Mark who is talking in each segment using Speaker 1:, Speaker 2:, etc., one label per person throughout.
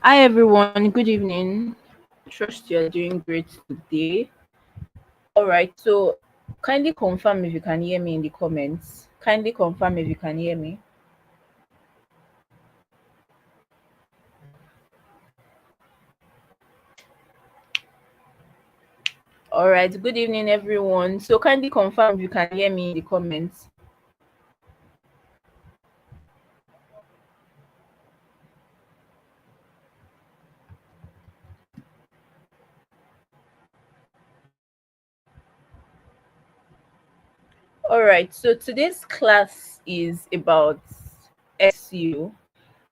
Speaker 1: Hi everyone, good evening. Trust you're doing great today. All right, so kindly confirm if you can hear me in the comments. Kindly confirm if you can hear me. All right, good evening everyone. So kindly confirm if you can hear me in the comments. All right, so today's class is about SEO,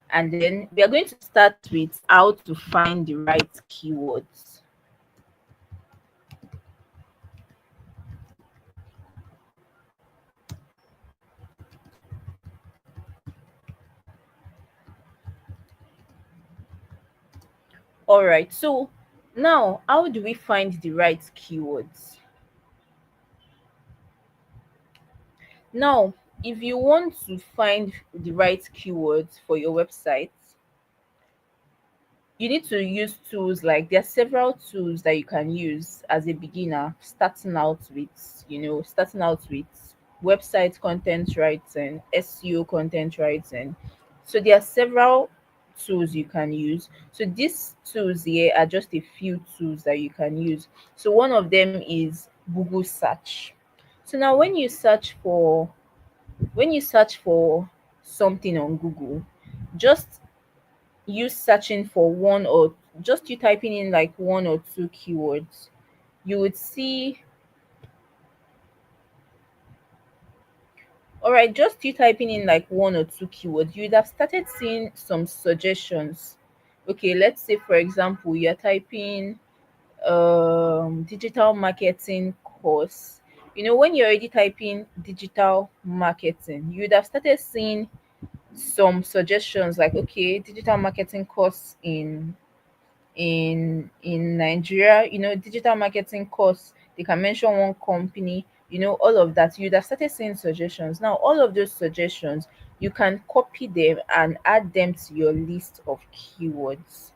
Speaker 1: and then we are going to start with how to find the right keywords. All right, so now how do we find the right keywords? Now, if you want to find the right keywords for your website, you need to use tools like there are several tools that you can use as a beginner starting out with website content writing, SEO content writing. So there are several tools you can use. So these tools here are just a few tools that you can use. So one of them is Google search. So now when you search for something on Google, just you searching for one or just you typing in like one or two keywords, you would see, all right, just you typing in like one or two keywords, you would have started seeing some suggestions. Okay, let's say for example, you're typing digital marketing course. When you're already typing digital marketing, you would have started seeing some suggestions like, okay, digital marketing course in Nigeria, digital marketing course. They can mention one company, all of that. You'd have started seeing suggestions. Now, all of those suggestions, you can copy them and add them to your list of keywords.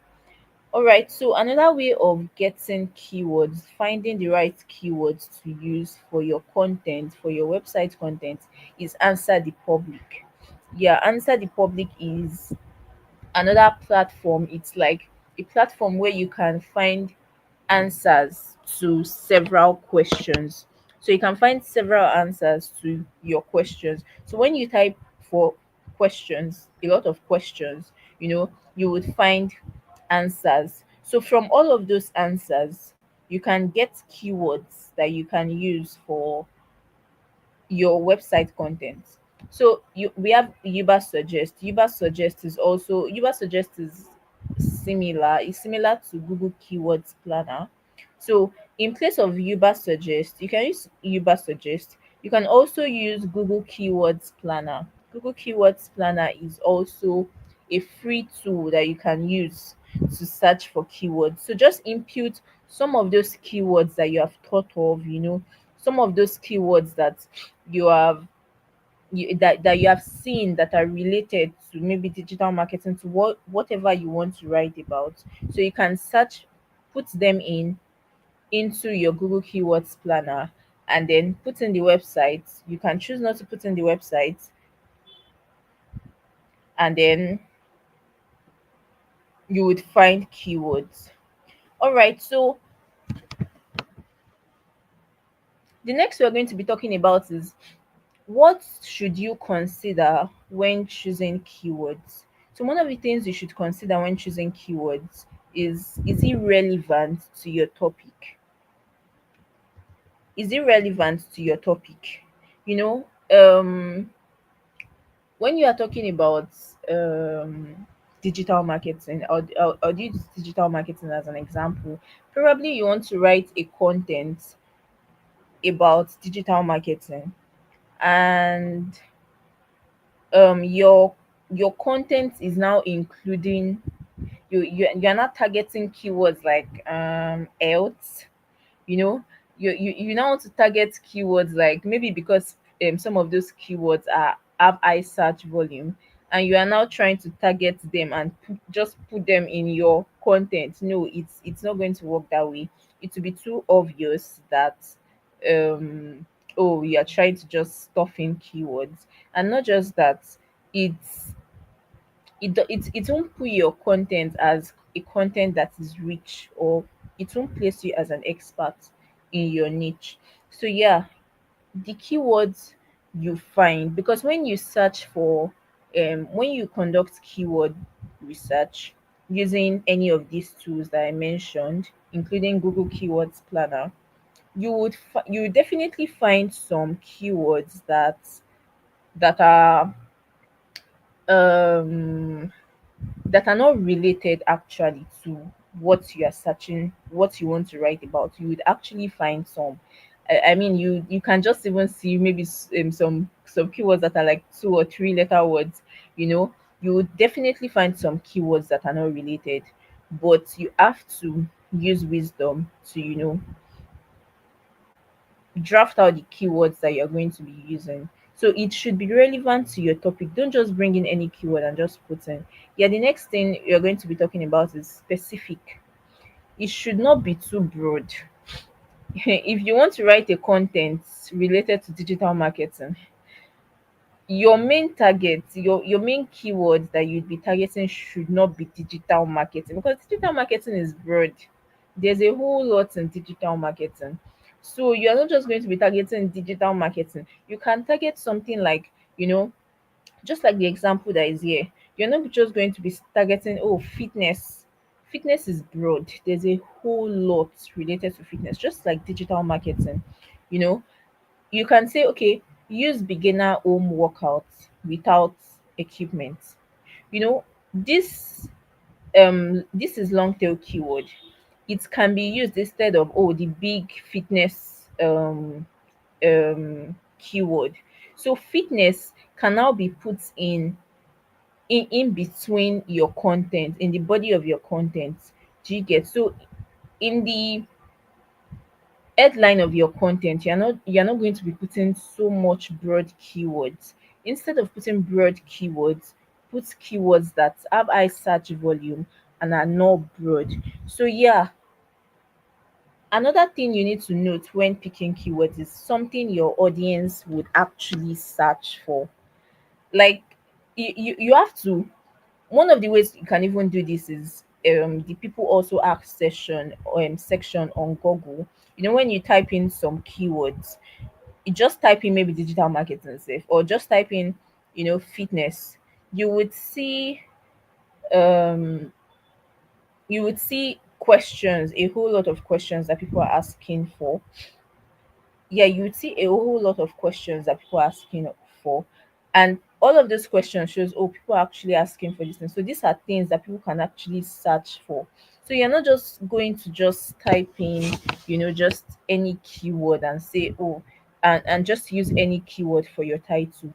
Speaker 1: All right, so another way of getting keywords, finding the right keywords to use for your content, for your website content, is Answer the Public. Yeah, Answer the Public is another platform. It's like a platform where you can find answers to several questions. So you can find several answers to your questions. So when you type for questions, a lot of questions, you would find answers. So from all of those answers, you can get keywords that you can use for your website content. So we have Yuba Suggest. Yuba Suggest is similar. It's similar to Google Keywords Planner. So in place of Yuba Suggest, you can use Yuba Suggest. You can also use Google Keywords Planner. Google Keywords Planner is also a free tool that you can use to search for keywords. So just input some of those keywords that you have thought of, some of those keywords that you have that you have seen that are related to maybe digital marketing, to whatever you want to write about. So you can search, put them into your Google Keywords Planner, and then put in the website. You can choose not to put in the website, and then you would find keywords. All right, so the next we're going to be talking about is, what should you consider when choosing keywords? So one of the things you should consider when choosing keywords is it relevant to your topic? Is it relevant to your topic? You know, when you are talking about digital marketing, or use digital marketing as an example, probably you want to write a content about digital marketing, and your content is now including, you're not targeting keywords like health. you know you now want to target keywords like, maybe because some of those keywords are have high search volume, and you are now trying to target them and just put them in your content. No, it's not going to work that way. It will be too obvious that um oh, you are trying to just stuff in keywords. And not just that, it's it won't put your content as a content that is rich, or it won't place you as an expert in your niche. So yeah, the keywords you find, because when you search for when you conduct keyword research using any of these tools that I mentioned, including Google Keywords Planner, you would definitely find some keywords that are um that are not related actually to what you are searching, what you want to write about. You would actually find some. I mean, you can just even see maybe some keywords that are like 2 or 3 letter words. You know, you would definitely find some keywords that are not related, but you have to use wisdom to draft out the keywords that you're going to be using. So it should be relevant to your topic. Don't just bring in any keyword and just put in. Yeah, the next thing you're going to be talking about is specific. It should not be too broad. If you want to write a content related to digital marketing, your main target, your main keywords that you'd be targeting should not be digital marketing, because digital marketing is broad. There's a whole lot in digital marketing. So you're not just going to be targeting digital marketing. You can target something like, just like the example that is here. You're not just going to be targeting, oh, fitness. Fitness is broad. There's a whole lot related to fitness, just like digital marketing. You know, you can say, okay, use beginner home workouts without equipment. You know, this is long tail keyword. It can be used instead of, oh, the big fitness keyword. So fitness can now be put in between your content, in the body of your content. Do you get? So in the headline of your content, you're not going to be putting so much broad keywords. Instead of putting broad keywords, put keywords that have high search volume and are not broad. So yeah, another thing you need to note when picking keywords is something your audience would actually search for. Like, you have to, one of the ways you can even do this is the people also ask section on Google. When you type in some keywords, you just type in maybe digital marketing safe, or just type in fitness. You would see um questions, a whole lot of questions that people are asking for. Yeah, you would see a whole lot of questions that people are asking for. And all of those questions shows, oh, people are actually asking for this thing. So these are things that people can actually search for. So you're not just going to just type in, just any keyword and say, oh, and just use any keyword for your title.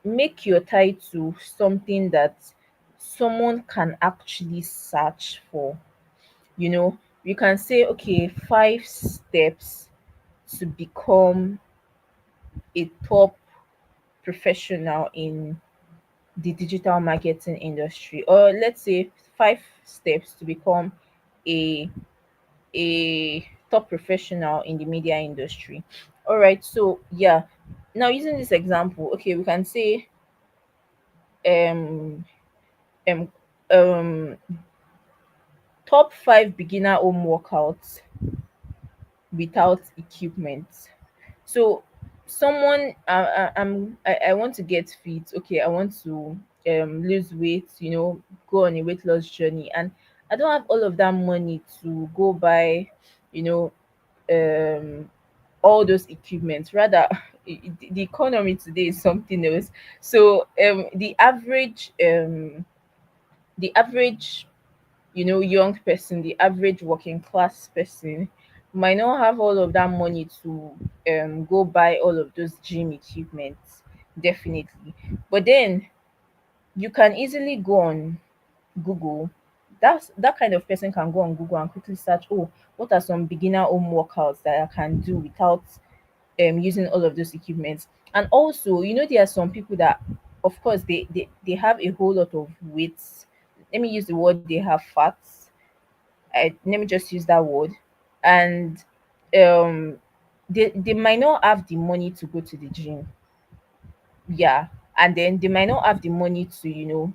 Speaker 1: Make your title something that someone can actually search for. You can say, okay, 5 steps to become a top professional in the digital marketing industry, or let's say 5 steps to become a a top professional in the media industry. All right, so yeah, now using this example, okay, we can say um um um top 5 beginner home workouts without equipment. So someone, I want to get fit. Okay, I want to lose weight, go on a weight loss journey, and I don't have all of that money to go buy, you know um all those equipment. Rather, the economy today is something else. So the average young person, the average working class person, might not have all of that money to go buy all of those gym equipment, definitely. But then you can easily go on Google. That kind of person can go on Google and quickly search, oh, what are some beginner home workouts that I can do without using all of those equipment. And also, there are some people that of course they have a whole lot of weights. Let me use the word, they have fats. Let me just use that word. And um they might not have the money to go to the gym. Yeah. And then they might not have the money to,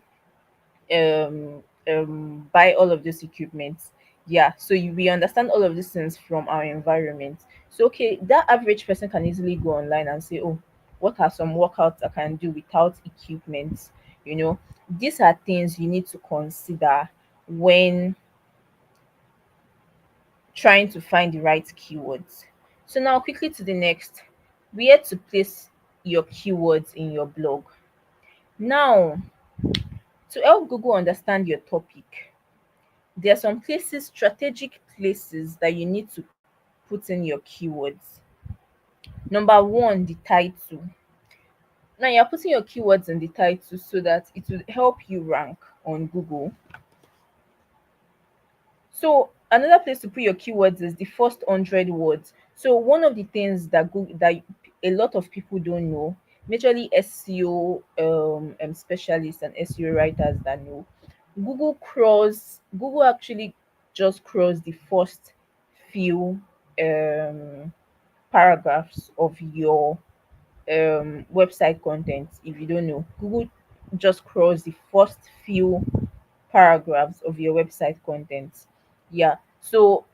Speaker 1: buy all of those equipments. Yeah, so we understand all of these things from our environment. So okay, that average person can easily go online and say, oh, what are some workouts I can do without equipment? These are things you need to consider when trying to find the right keywords. So now quickly to the next, where to place your keywords in your blog. Now, to help Google understand your topic, there are some places, strategic places that you need to put in your keywords. Number one, the title. Now you're putting your keywords in the title so that it will help you rank on Google. So another place to put your keywords is the first 100 words. So one of the things that Google, that a lot of people don't know, majorly SEO specialists and SEO writers that know, Google actually just crawls the first few um paragraphs of your website content. If you don't know, Google just crawls the first few paragraphs of your website content. Yeah. So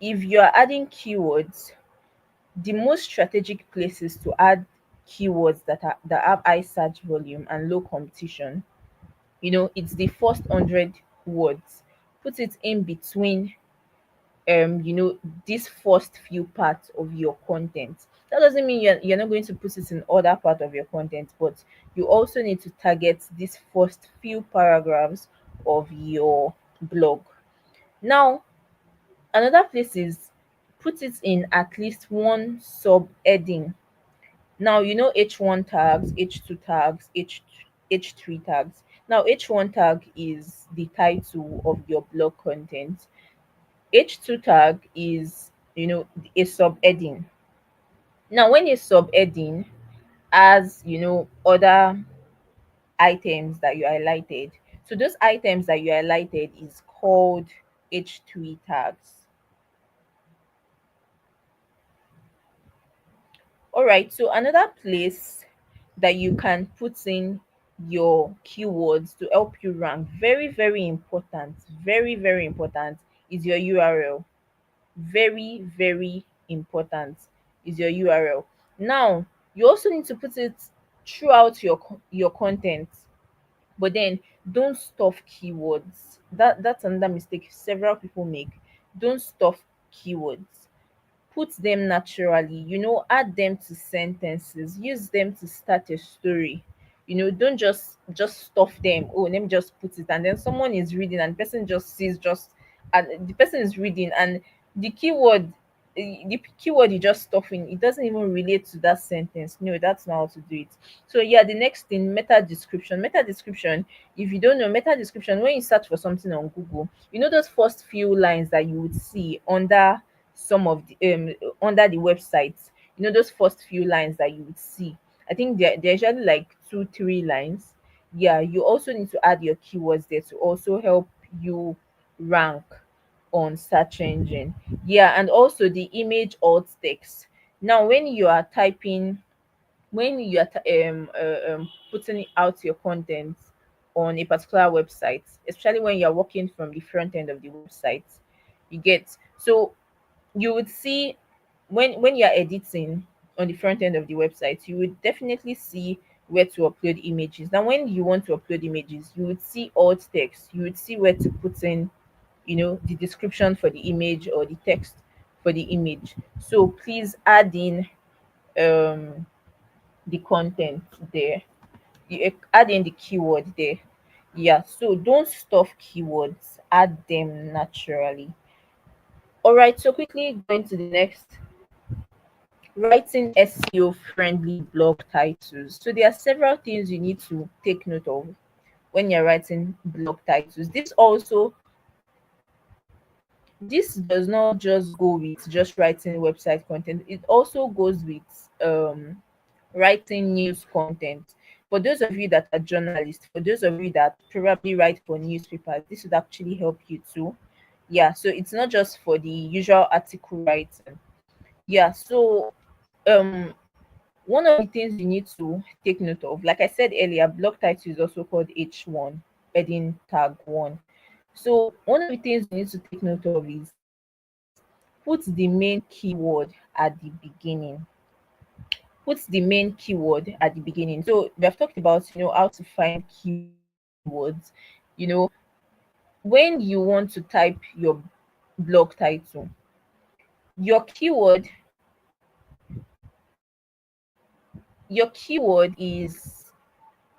Speaker 1: if you're adding keywords, the most strategic places to add keywords that have high search volume and low competition, it's the first 100 words. Put it in between this first few parts of your content. That doesn't mean you're not going to put it in other part of your content, but you also need to target these first few paragraphs of your blog. Now, another place is put it in at least one subheading. Now, H1 tags, H2 tags, H3 tags. Now, H1 tag is the title of your blog content. H2 tag is, a subheading. Now, when a subheading has, other items that you highlighted, so those items that you highlighted is called H3 tags. All right, so another place that you can put in your keywords to help you rank, very, very important, very, very important, is your URL. Very, very important is your URL. Now, you also need to put it throughout your content, but then don't stuff keywords. That's another mistake several people make. Don't stuff keywords. Put them naturally, add them to sentences, use them to start a story. Don't just stuff them. Oh, let me just put it, and then someone is reading and the person just sees, just and the person is reading, and the keyword the keyword you just stuff in, it doesn't even relate to that sentence. No, that's not how to do it. So yeah, the next thing, meta description. Meta description, if you don't know, meta description, when you search for something on Google, those first few lines that you would see under some of the under the websites, those first few lines that you would see, I think they're usually like 2 3 lines. Yeah, you also need to add your keywords there to also help you rank on search engine. Yeah, and also the image alt text. Now, when you are putting out your content on a particular website, especially when you're working from the front end of the website, you get, so you would see, when you're editing on the front end of the website, you would definitely see where to upload images. Now, when you want to upload images, you would see alt text, you would see where to put in, the description for the image or the text for the image. So please add in um the content there. You add in the keyword there. Yeah, so don't stuff keywords, add them naturally. All right, so quickly going to the next, writing SEO friendly blog titles. So there are several things you need to take note of when you're writing blog titles. This does not just go with just writing website content, it also goes with writing news content. For those of you that are journalists, for those of you that probably write for newspapers, this would actually help you too. Yeah, so it's not just for the usual article writing. Yeah, so um one of the things you need to take note of, like I said earlier, blog title is also called H1, heading tag one. So one of the things you need to take note of is put the main keyword at the beginning. Put the main keyword at the beginning. So we have talked about, how to find keywords. You know, when you want to type your blog title, your keyword, your keyword is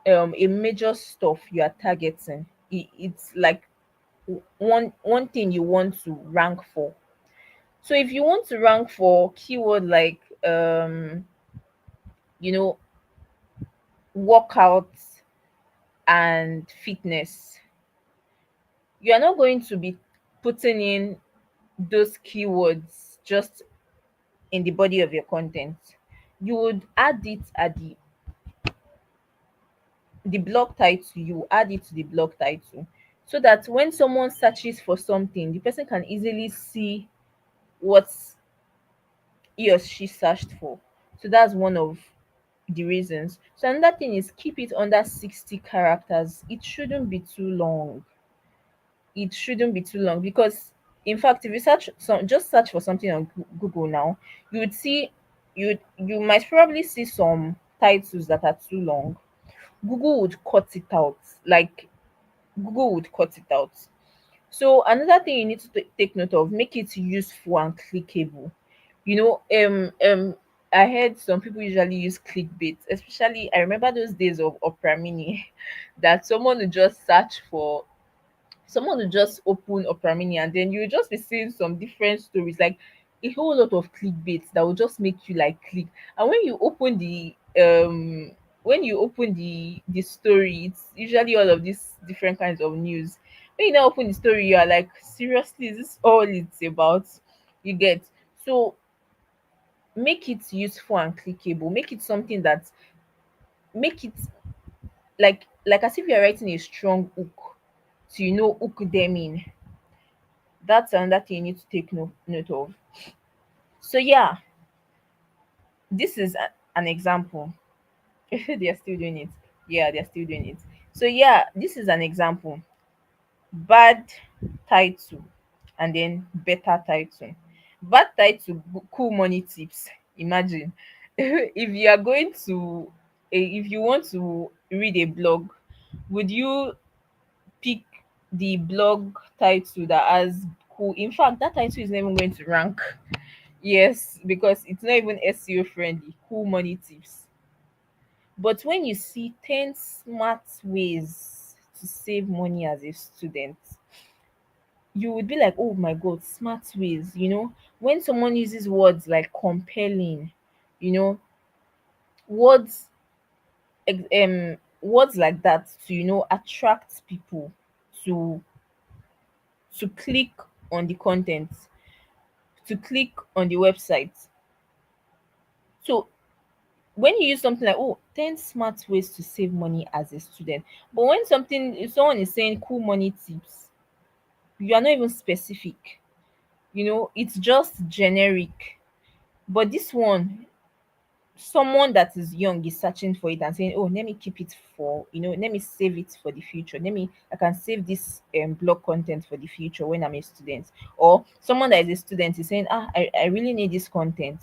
Speaker 1: a major stuff you are targeting. It's like one thing you want to rank for. So if you want to rank for keyword like you know workouts and fitness, you are not going to be putting in those keywords just in the body of your content. You would add it at the blog title. You add it to the blog title, so that when someone searches for something, the person can easily see what he or she searched for. So that's one of the reasons. So another thing is keep it under 60 characters. It shouldn't be too long. It shouldn't be too long, because in fact, if you just search for something on Google now, you would see, you might probably see some titles that are too long. Google would cut it out. Like, Google would cut it out. So another thing you need to take note of, make it useful and clickable. You know, I heard some people usually use clickbait, especially I remember those days of Opera Mini, that someone will just open Opera Mini, and then you'll just be seeing some different stories, like a whole lot of clickbait that will just make you like click. And when you open the story, it's usually all of these different kinds of news. When you now open the story, you are like, seriously, is this all it's about? You get. So make it useful and clickable. Make it something that, make it like as if you're writing a strong hook, to hook them in. That's another thing you need to take note of. So yeah, this is an example. They are still doing it. Yeah, they're still doing it. So yeah, this is an example. Bad title, and then better title. Bad title, cool money tips. Imagine if you are going to, if you want to read a blog, would you pick the blog title that has cool? In fact, that title is not even going to rank. Yes, because it's not even SEO friendly. Cool money tips. But when you see 10 smart ways to save money as a student, you would be like, oh my god, smart ways. When someone uses words like compelling, you know, words words like that to attract people to click on the content, to click on the website. So when you use something like, oh, 10 smart ways to save money as a student, but when if someone is saying cool money tips, you are not even specific. It's just generic. But this one, someone that is young is searching for it and saying, oh, let me keep it for, let me save it for the future. I can save this blog content for the future when I'm a student. Or someone that is a student is saying, I really need this content.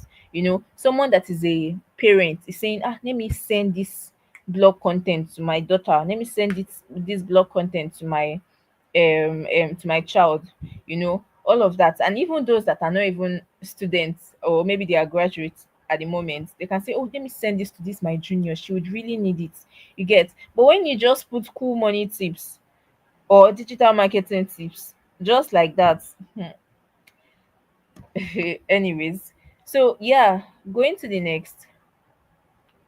Speaker 1: Someone that is a parent is saying, let me send this blog content to my daughter. Let me send this blog content to my child. All of that. And even those that are not even students, or maybe they are graduates at the moment, they can say, oh, let me send this to this my junior, she would really need it. You get. But when you just put cool money tips or digital marketing tips just like that, anyways. So yeah, going to the next,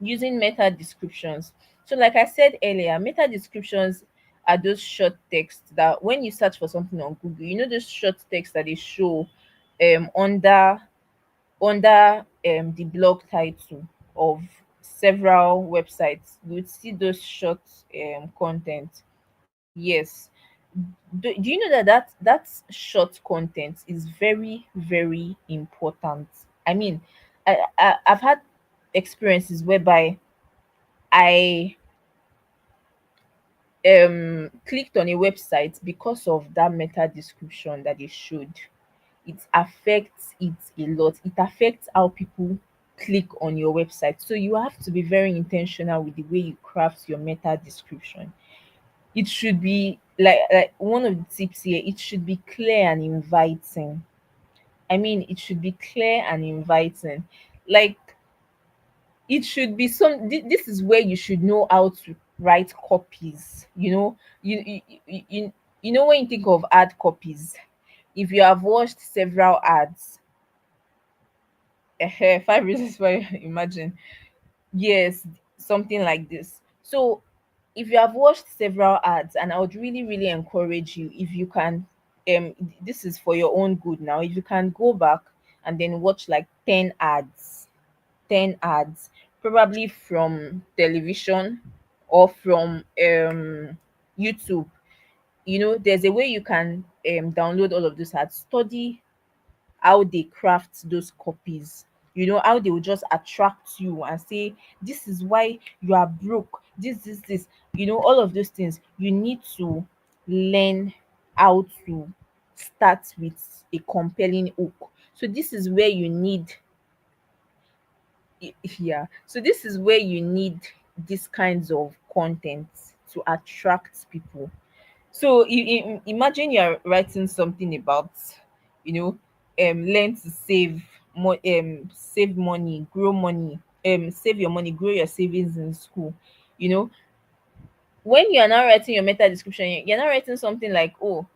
Speaker 1: using meta descriptions. So, like I said earlier, meta descriptions are those short texts that when you search for something on Google, those short texts that they show under the blog title of several websites, you would see those short content. Yes. Do you know that that short content is very, very important? I mean, I've had experiences whereby I clicked on a website because of that meta description that they showed. It affects it a lot. It affects how people click on your website. So you have to be very intentional with the way you craft your meta description. It should be like one of the tips here, it should be clear and inviting. I mean, it should be clear and inviting. Like, it should be this is where you should know how to write copies. You know, when you think of ad copies, if you have watched several ads, 5 reasons why, imagine. Yes, something like this. So if you have watched several ads, and I would really, really encourage you, if you can, this is for your own good now, if you can go back and then watch like 10 ads, 10 ads, probably from television or from YouTube. You know, there's a way you can download all of those ads, study how they craft those copies. You know how they will just attract you and say, this is why you are broke, this, you know, all of those things. You need to learn how to start with a compelling hook. So this is where you need yeah, so this is where you need these kinds of content to attract people. So imagine you're writing something about, you know, learn to save money, grow money, save your money, grow your savings in school. You know, when you're now writing your meta description, you're now writing something like, oh,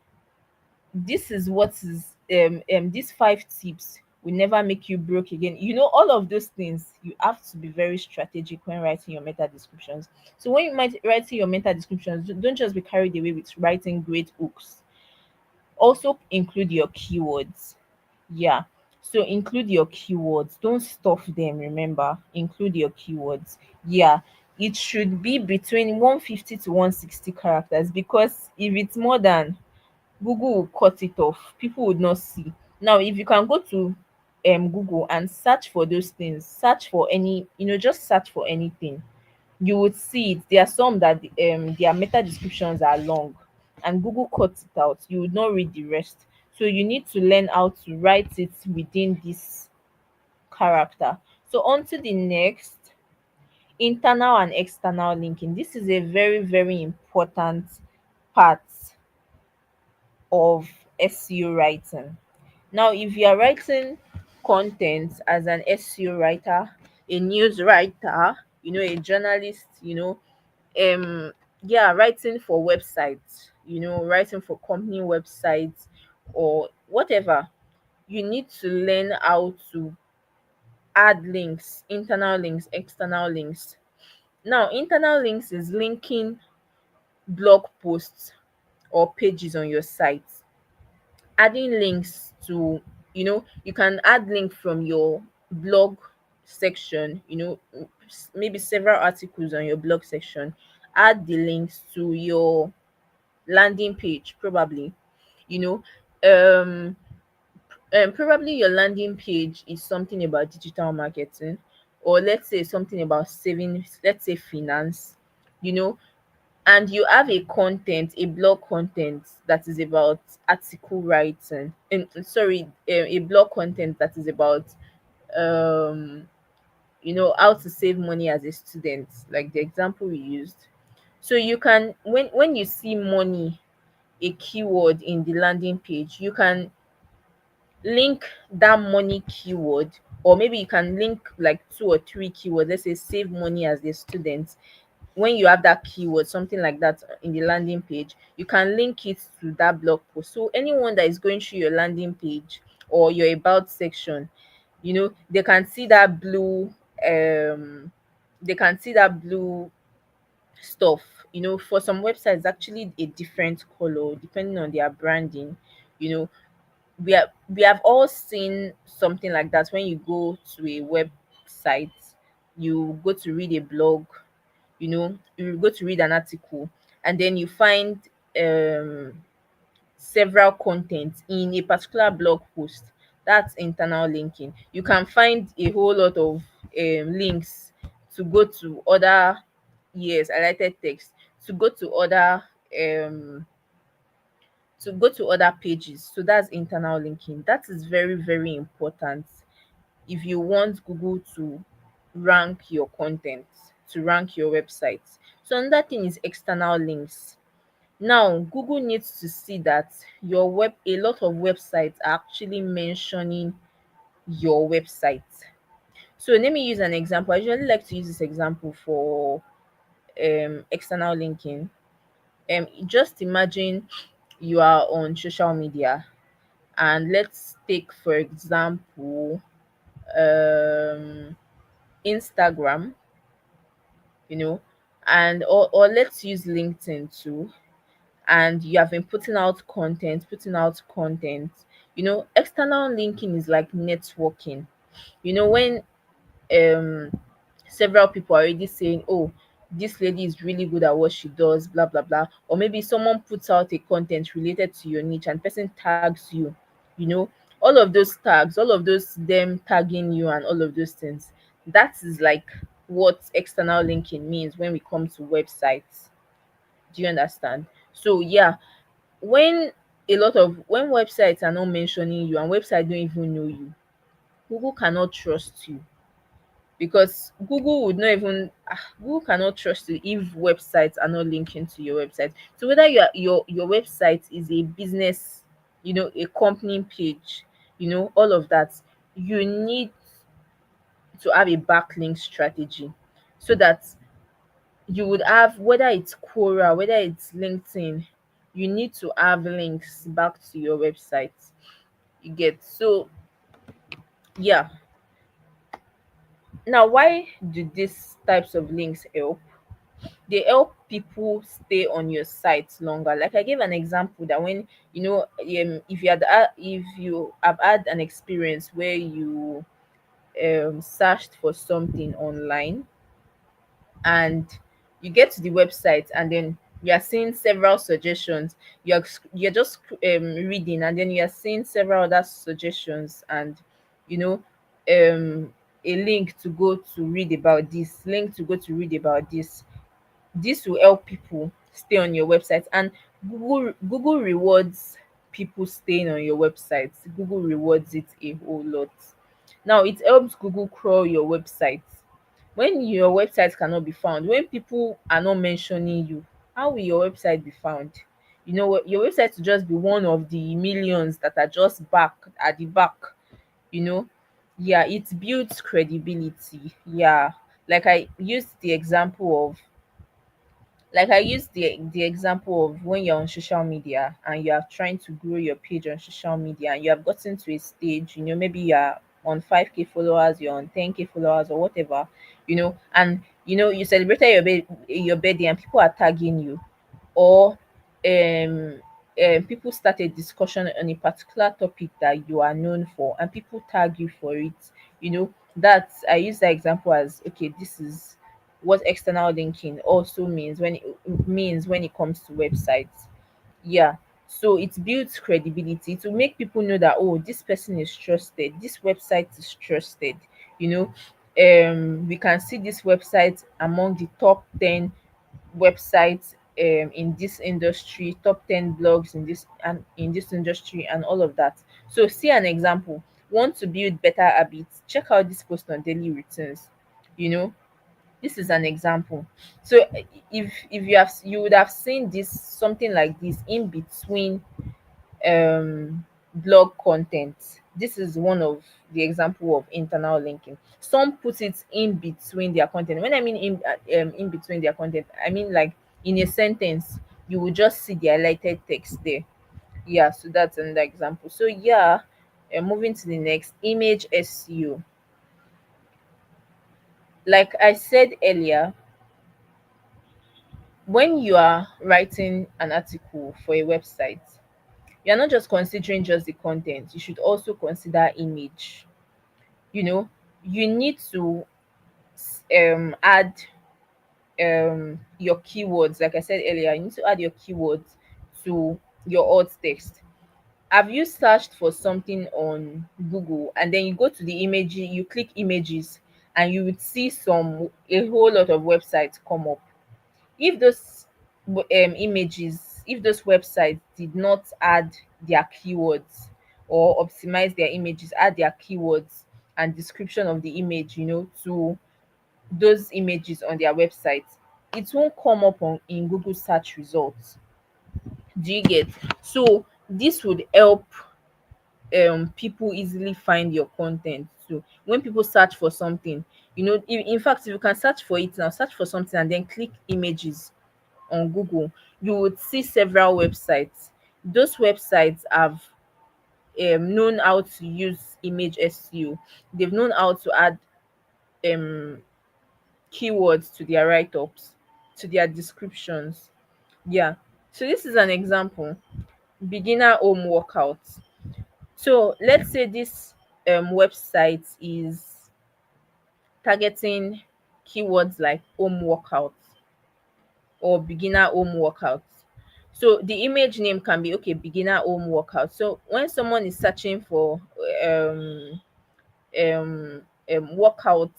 Speaker 1: this is what is these 5 tips will never make you broke again. You know, all of those things, you have to be very strategic when writing your meta descriptions. So when you might writing your meta descriptions, don't just be carried away with writing great hooks. Also include your keywords. Yeah, so include your keywords, don't stuff them. Remember, include your keywords. Yeah, it should be between 150 to 160 characters, because if it's more than, Google will cut it off. People would not see. Now, if you can go to Google and search for those things, search for any, you know, just search for anything, you would see it. There are some that their meta descriptions are long, and Google cuts it out. You would not read the rest. So you need to learn how to write it within this character. So on to the next, internal and external linking. This is a very, very important part of SEO writing. Now, if you are writing content as an SEO writer, a news writer, you know, a journalist, you know, yeah, writing for websites, you know, writing for company websites or whatever, you need to learn how to add links, internal links, external links. Now, internal links is linking blog posts or pages on your site, adding links to, you know, you can add link from your blog section, you know, maybe several articles on your blog section, add the links to your landing page, probably, you know. Probably your landing page is something about digital marketing, or let's say something about savings, let's say finance, you know, and you have a content, a blog content that is about article writing, and sorry, a blog content that is about um you know, how to save money as a student, like the example we used. So you can, when you see money, a keyword in the landing page, you can link that money keyword, or maybe you can link like 2 or 3 keywords. Let's say save money as a student. When you have that keyword, something like that in the landing page, you can link it to that blog post. So anyone that is going through your landing page or your about section, you know, they can see that blue, they can see that blue stuff. You know, for some websites, actually a different color depending on their branding. You know, we have all seen something like that when you go to a website you go to read a blog, you go to read an article, and then you find um several contents in a particular blog post. That's internal linking. You can find a whole lot of links to go to other, yes, highlighted text, to go to other um pages. So that's internal linking. That is very, very important if you want Google to rank your content, to rank your website. So another thing is external links. Now, Google needs to see that a lot of websites are actually mentioning your website. So let me use an example. I usually like to use this example for external linking. Just imagine you are on social media, and let's take for example Instagram, you know, and or let's use LinkedIn too. And you have been putting out content. External linking is like networking. When um several people are already saying, oh, this lady is really good at what she does, blah blah blah, or maybe someone puts out a content related to your niche and person tags you, you know all of those tags, all of those them tagging you and all of those things, that is like what external linking means when we come to websites. Do you understand? So yeah, when when websites are not mentioning you and websites don't even know you, Google cannot trust you, because Google cannot trust you if websites are not linking to your website. So whether your website is a business, a company page, all of that, you need to have a backlink strategy, so that you would have, whether it's Quora, whether it's LinkedIn, you need to have links back to your website. You get? So yeah. Now, why do these types of links help? They help people stay on your site longer. Like I gave an example that when if you have had an experience where you searched for something online, and you get to the website, and then you are seeing several suggestions. You're just reading, and then you are seeing several other suggestions, and you know a link to go to read about this, link to go to read about this. This will help people stay on your website, and Google rewards people staying on your website. Google rewards it a whole lot. Now, it helps Google crawl your website. When your website cannot be found, when people are not mentioning you, how will your website be found? Your website will just be one of the millions that are just back at the back. you know yeah, it builds credibility. Yeah, like I used the example of the example of when you're on social media and you are trying to grow your page on social media, and you have gotten to a stage, maybe you're on 5K followers, you're on 10K followers, or whatever, and you celebrated your birthday, and people are tagging you, or um people start a discussion on a particular topic that you are known for, and people tag you for it. That I use that example as, okay, this is what external linking also means when it comes to websites. Yeah. So it builds credibility to make people know that, oh, this person is trusted, this website is trusted. you know we can see this website among the top 10 websites in this industry, top 10 blogs in this industry, and all of that. So see an example. Want to build better habits? Check out this post on daily routines. you know this is an example. So if you would have seen this, something like this in between blog content. This is one of the example of internal linking. Some put it in between their content. When I mean in between their content, I mean like in a sentence, you will just see the highlighted text there. Yeah, so that's another example. So yeah, moving to the next, image SEO. Like I said earlier, when you are writing an article for a website, you're not just considering just the content, you should also consider image. you know you need to add your keywords. Like I said earlier, you need to add your keywords to your alt text. Have you searched for something on Google and then you go to the image, you click images, and you would see a whole lot of websites come up? If those images, if those websites did not add their keywords or optimize their images, add their keywords and description of the image, to those images on their website, it won't come up in Google search results. Do you get? So this would help people easily find your content. So when people search for something, in fact, if you can search for it now, search for something and then click images on Google, you would see several websites. Those websites have known how to use image SEO. They've known how to add um keywords to their write-ups, to their descriptions. Yeah. So this is an example. Beginner home workouts. So let's say this website is targeting keywords like home workouts or beginner home workouts. So the image name can be, okay, beginner home workout. So when someone is searching for um workouts,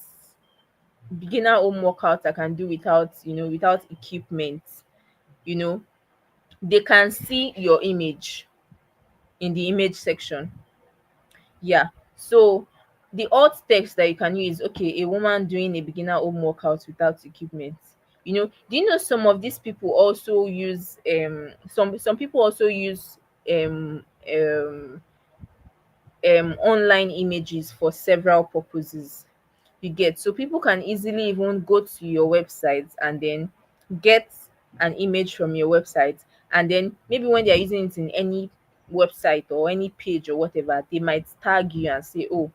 Speaker 1: beginner home workouts I can do without, without equipment, you know they can see your image in the image section. Yeah. So the alt text that you can use, okay, a woman doing a beginner home workout without equipment. Do you know some of these people also use some people also use um um online images for several purposes. You get? So people can easily even go to your website and then get an image from your website, and then maybe when they're using it in any website or any page or whatever, they might tag you and say, oh,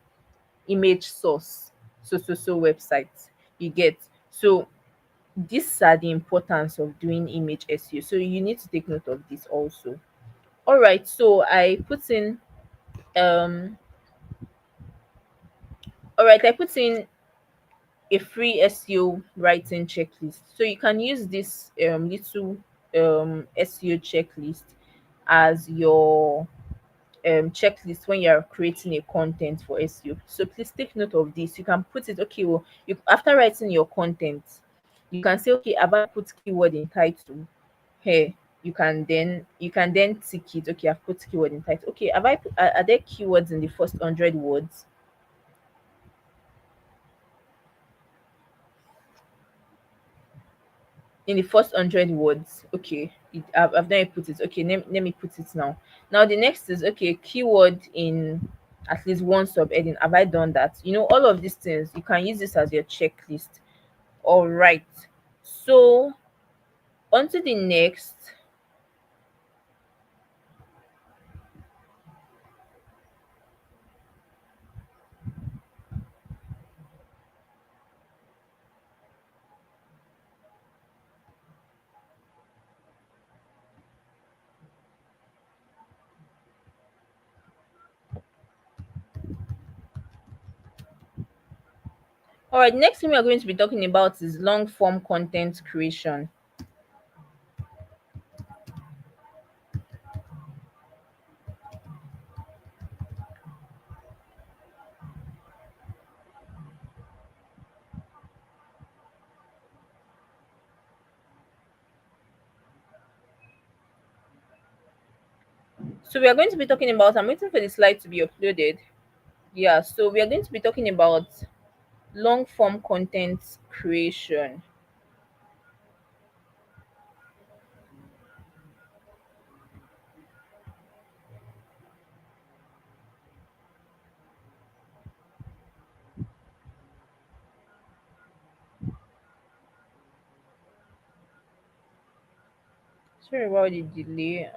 Speaker 1: image source, so website. You get? So these are the importance of doing image SEO. So you need to take note of this also. All right, so um I put in a free SEO writing checklist. So you can use this little SEO checklist as your checklist when you're creating a content for SEO. So please take note of this. You can put it, okay, well, after writing your content, you can say, okay, have I put keyword in title? Here, you can then tick it. Okay, I've put keyword in title. Okay, are there keywords in the first 100 words? In the first 100 words, okay, I've now put it. Okay, let me put it now. Now the next is, okay, keyword in at least one subheading. Have I done that? All of these things, you can use this as your checklist. All right, so on to the next. All right, next thing we are going to be talking about is long form content creation. So we are going to be talking about, I'm waiting for the slide to be uploaded. Yeah, so we are going to be talking about long form content creation. Sorry about the delay.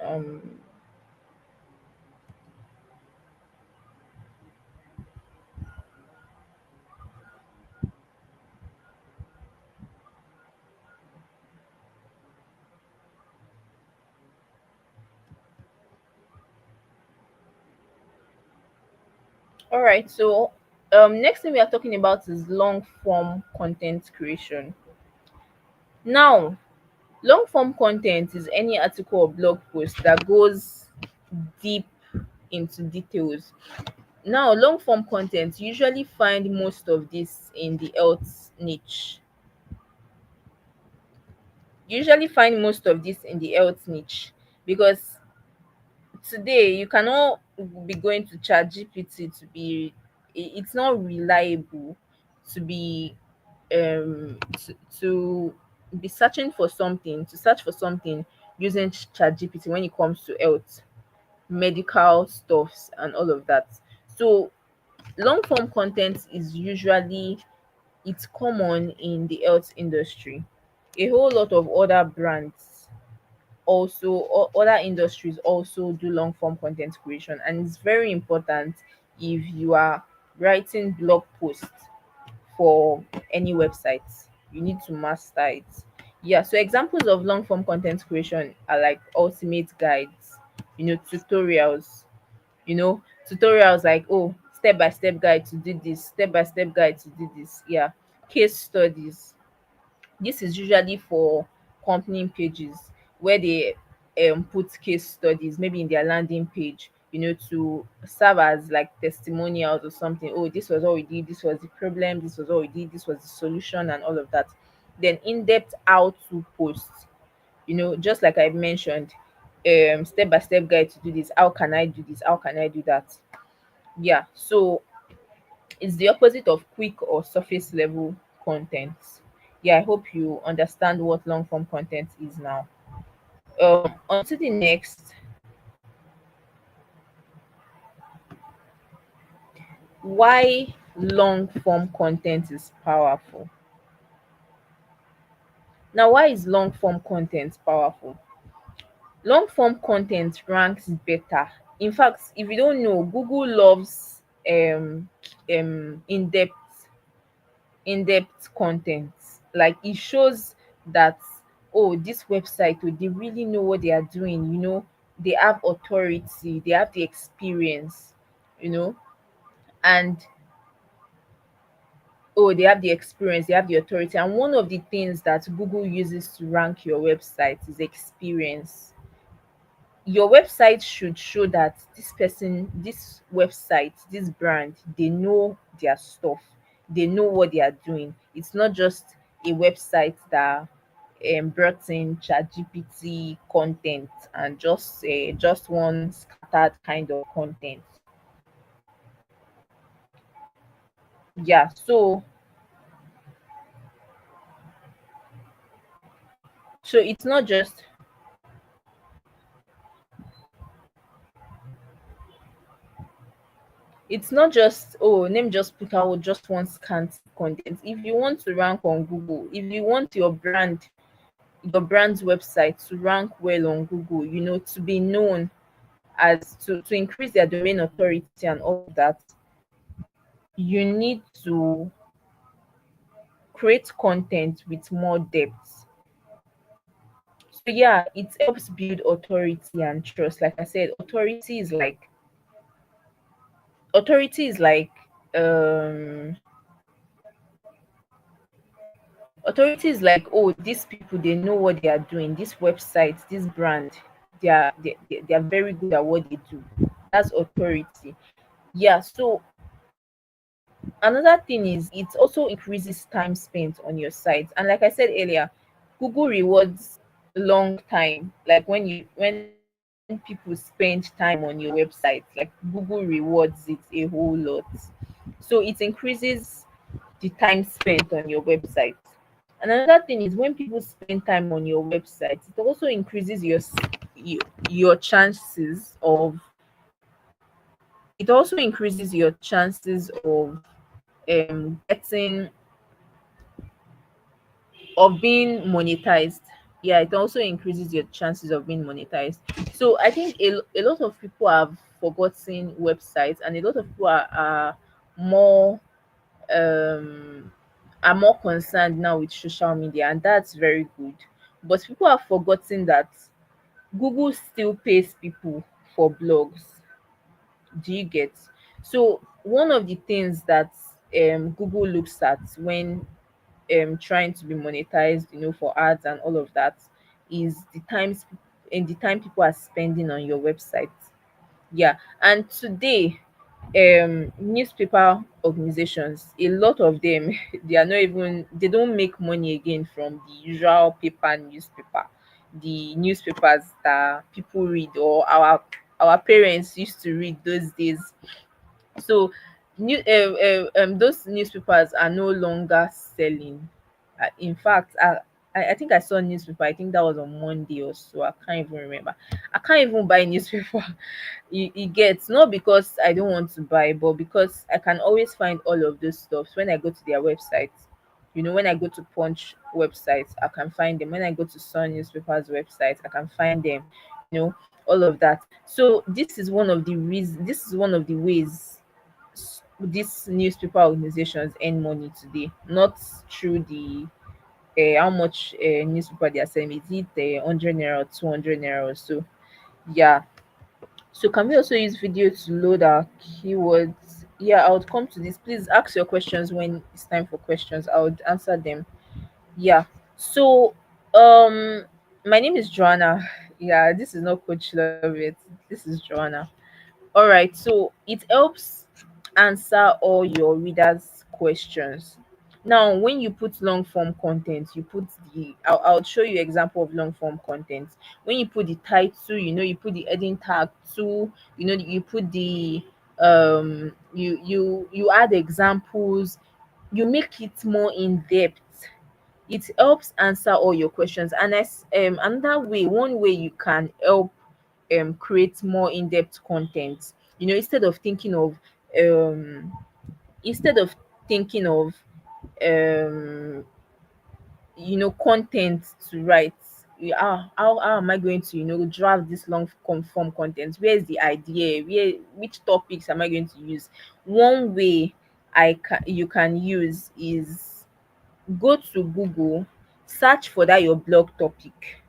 Speaker 1: All right, so Next thing we are talking about is long form content creation. Now, long form content is any article or blog post that goes deep into details. Now, long form content usually find most of this in the health niche. Usually find most of this in the health niche because today you cannot be going to chat gpt to be it's not reliable to be to be searching for something, to search for something using chat gpt when it comes to health, medical stuffs and all of that. So long form content is usually, it's common in the health industry. A whole lot of other brands also, other industries also do long form content creation, and it's very important if you are writing blog posts for any website, you need to master it. Yeah, so examples of long form content creation are like ultimate guides, tutorials, tutorials like, oh, step by step guide to do this, step by step guide to do this. Yeah, case studies, this is usually for company pages where they put case studies maybe in their landing page, to serve as like testimonials or something. Oh, this was what we did, this was the problem, this was what we did, this was the solution, and all of that. Then in-depth how to posts, just like I mentioned, step by step guide to do this, how can I do this, how can I do that. Yeah, so it's the opposite of quick or surface level content. Yeah, I hope you understand what long form content is now. On to the next. Why long form content is powerful. Now, why is long form content powerful? Long form content ranks better. In fact, if you don't know, Google loves in-depth content. Like it shows that, oh, this website, oh, they really know what they are doing, they have authority, they have the experience, you know and oh, they have the experience, they have the authority. And one of the things that Google uses to rank your website is experience. Your website should show that this person, this website, this brand, they know their stuff, they know what they are doing. It's not just a website that brought in chat gpt content and just one scattered kind of content. Yeah, so it's not just, oh, let me just put out just one scant content. If you want to rank on Google, if you want your brand's website to rank well on Google, to be known, as to increase their domain authority and all of that, you need to create content with more depth. So yeah, it helps build authority and trust. Like I said, authority is like um authority is like, oh, these people, they know what they are doing, this website, this brand, they are very good at what they do. That's authority. Yeah, so another thing is it also increases time spent on your site. And like I said earlier, Google rewards long time. Like when people spend time on your website, like Google rewards it a whole lot. So it increases the time spent on your website. And another thing is when people spend time on your website, it also increases your chances of it also increases your chances getting of being monetized. Yeah, it also increases your chances of being monetized. So I think a lot of people have forgotten websites, and a lot of people more um are more concerned now with social media, and that's very good. But people have forgotten that Google still pays people for blogs. Do you get? So one of the things that Google looks at when trying to be monetized, for ads and all of that, is the time people are spending on your website. Yeah, and today, newspaper organizations, a lot of them, they don't make money again from the usual paper newspaper, the newspapers that people read, or our parents used to read those days. So those newspapers are no longer selling. In fact, I think I saw a newspaper. I think that was on Monday or so. I can't even remember. I can't even buy newspaper. It gets, not because I don't want to buy, but because I can always find all of those stuff when I go to their website. When I go to Punch websites, I can find them. When I go to Sun newspapers website, I can find them. All of that. So this is one of the reasons. This is one of the ways these newspaper organizations earn money today, not through the how much newspaper they are selling. Is it 100 naira or 200 naira or so? Yeah. So can we also use video to load our keywords? Yeah, I would come to this. Please ask your questions when it's time for questions. I would answer them. Yeah. So my name is Joanna. Yeah, this is not Coach Love It. This is Joanna. All right, so it helps answer all your readers' questions. Now, when you put long form content, you put I'll show you example of long form content. When you put the title, you put the heading tag to, you put the you add examples, you make it more in depth. It helps answer all your questions. And as another way, one way you can help create more in-depth content, um instead of thinking of um content to write. How am I going to draft this long form content? Where is the idea? Which topics am I going to use? One way you can use is, go to Google, search for that your blog topic.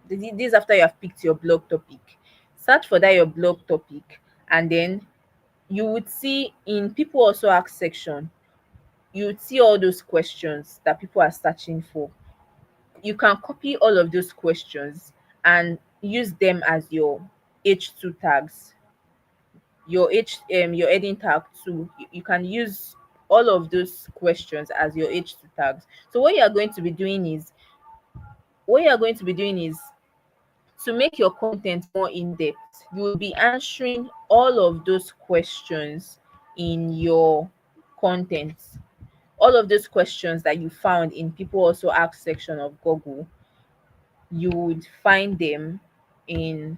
Speaker 1: This after you have picked your blog topic. Search for that your blog topic, and then you would see in people also ask section, you would see all those questions that people are searching for. You can copy all of those questions and use them as your H2 tags, your heading tag too. You can use all of those questions as your H2 tags. So what you are going to be doing is to make your content more in depth. You will be answering all of those questions in your content. All of those questions that you found in people also ask section of Google, you would find them in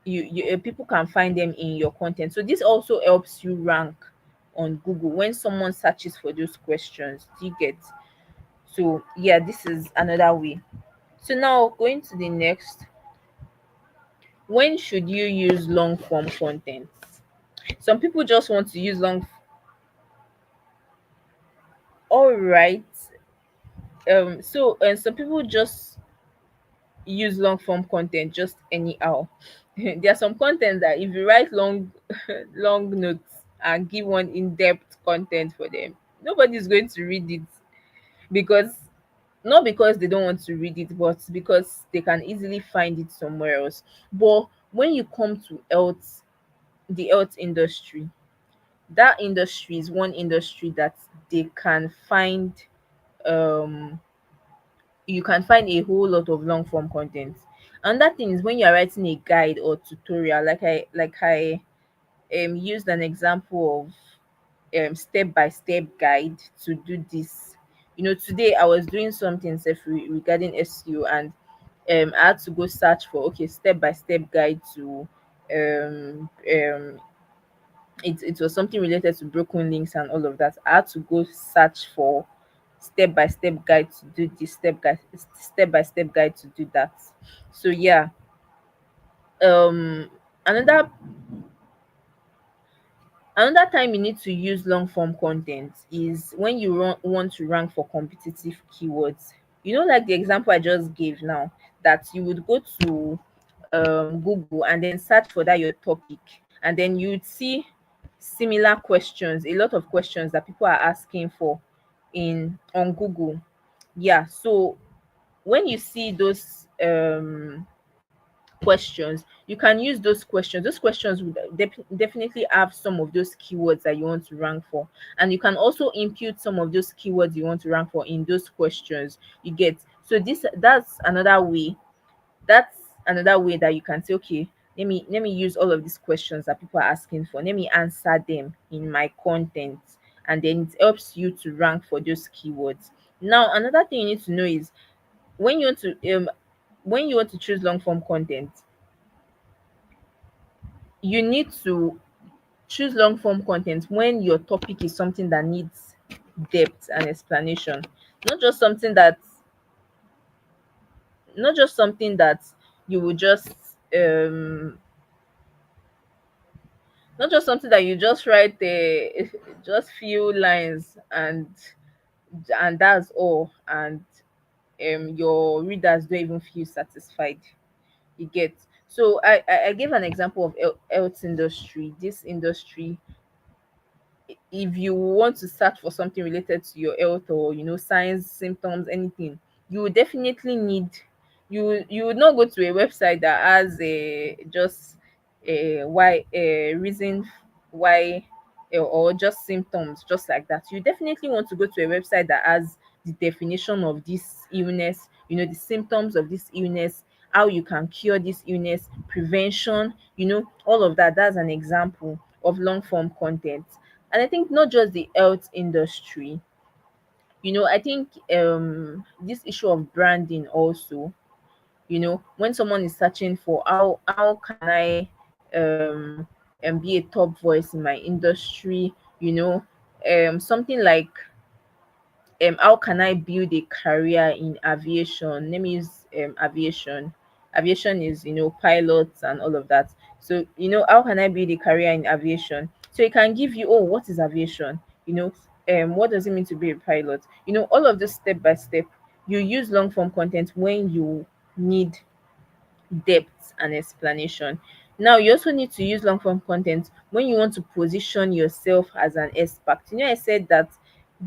Speaker 1: people can find them in your content. So this also helps you rank on Google when someone searches for those questions. Do you get? So yeah, this is another way. So now going to the next, when should you use long form content? Some people just want to use all right. So and some people just use long form content just anyhow. There are some content that if you write long long notes and give one in-depth content for them, nobody's going to read it, because not because they don't want to read it, but because they can easily find it somewhere else. But when you come to the health industry, that industry is one industry that they can find um you can find a whole lot of long form content. And that thing is, when you're writing a guide or tutorial, like I used an example of step by step guide to do this. Today I was doing something regarding SEO, and I had to go search for, okay, step by step guide to um um it was something related to broken links and all of that. I had to go search for step by step guide to do this, step by step guide to do that. So yeah, um another another time you need to use long form content is when you want to rank for competitive keywords. Like the example I just gave now, that you would go to Google and then search for that your topic, and then you would see similar questions, a lot of questions that people are asking for in on Google. Yeah, so when you see those questions, you can use those questions. Those questions would definitely have some of those keywords that you want to rank for, and you can also impute some of those keywords you want to rank for in those questions. You get? So this that's another way that you can say, okay, let me use all of these questions that people are asking for, let me answer them in my content, and then it helps you to rank for those keywords. Now another thing you need to know is when you want to choose long form content, you need to choose long form content when your topic is something that needs depth and explanation, not just something that not just something that you will just um not just something that you just write just few lines and that's all, and your readers don't even feel satisfied. You get? So I gave an example of health industry. This industry, if you want to search for something related to your health, or signs, symptoms, anything, you will definitely need, you would not go to a website that has a just a why a reason why, or just symptoms just like that. You definitely want to go to a website that has the definition of this illness, the symptoms of this illness, how you can cure this illness, prevention, all of that. That's an example of long form content. And I think not just the health industry, I think this issue of branding also, when someone is searching for how can I be a top voice in my industry, something like how can I build a career in aviation? Let me use aviation. Aviation is, pilots and all of that. So, how can I build a career in aviation? So it can give you, oh, what is aviation? What does it mean to be a pilot? All of this step by step. You use long form content when you need depth and explanation. Now, you also need to use long form content when you want to position yourself as an expert. I said that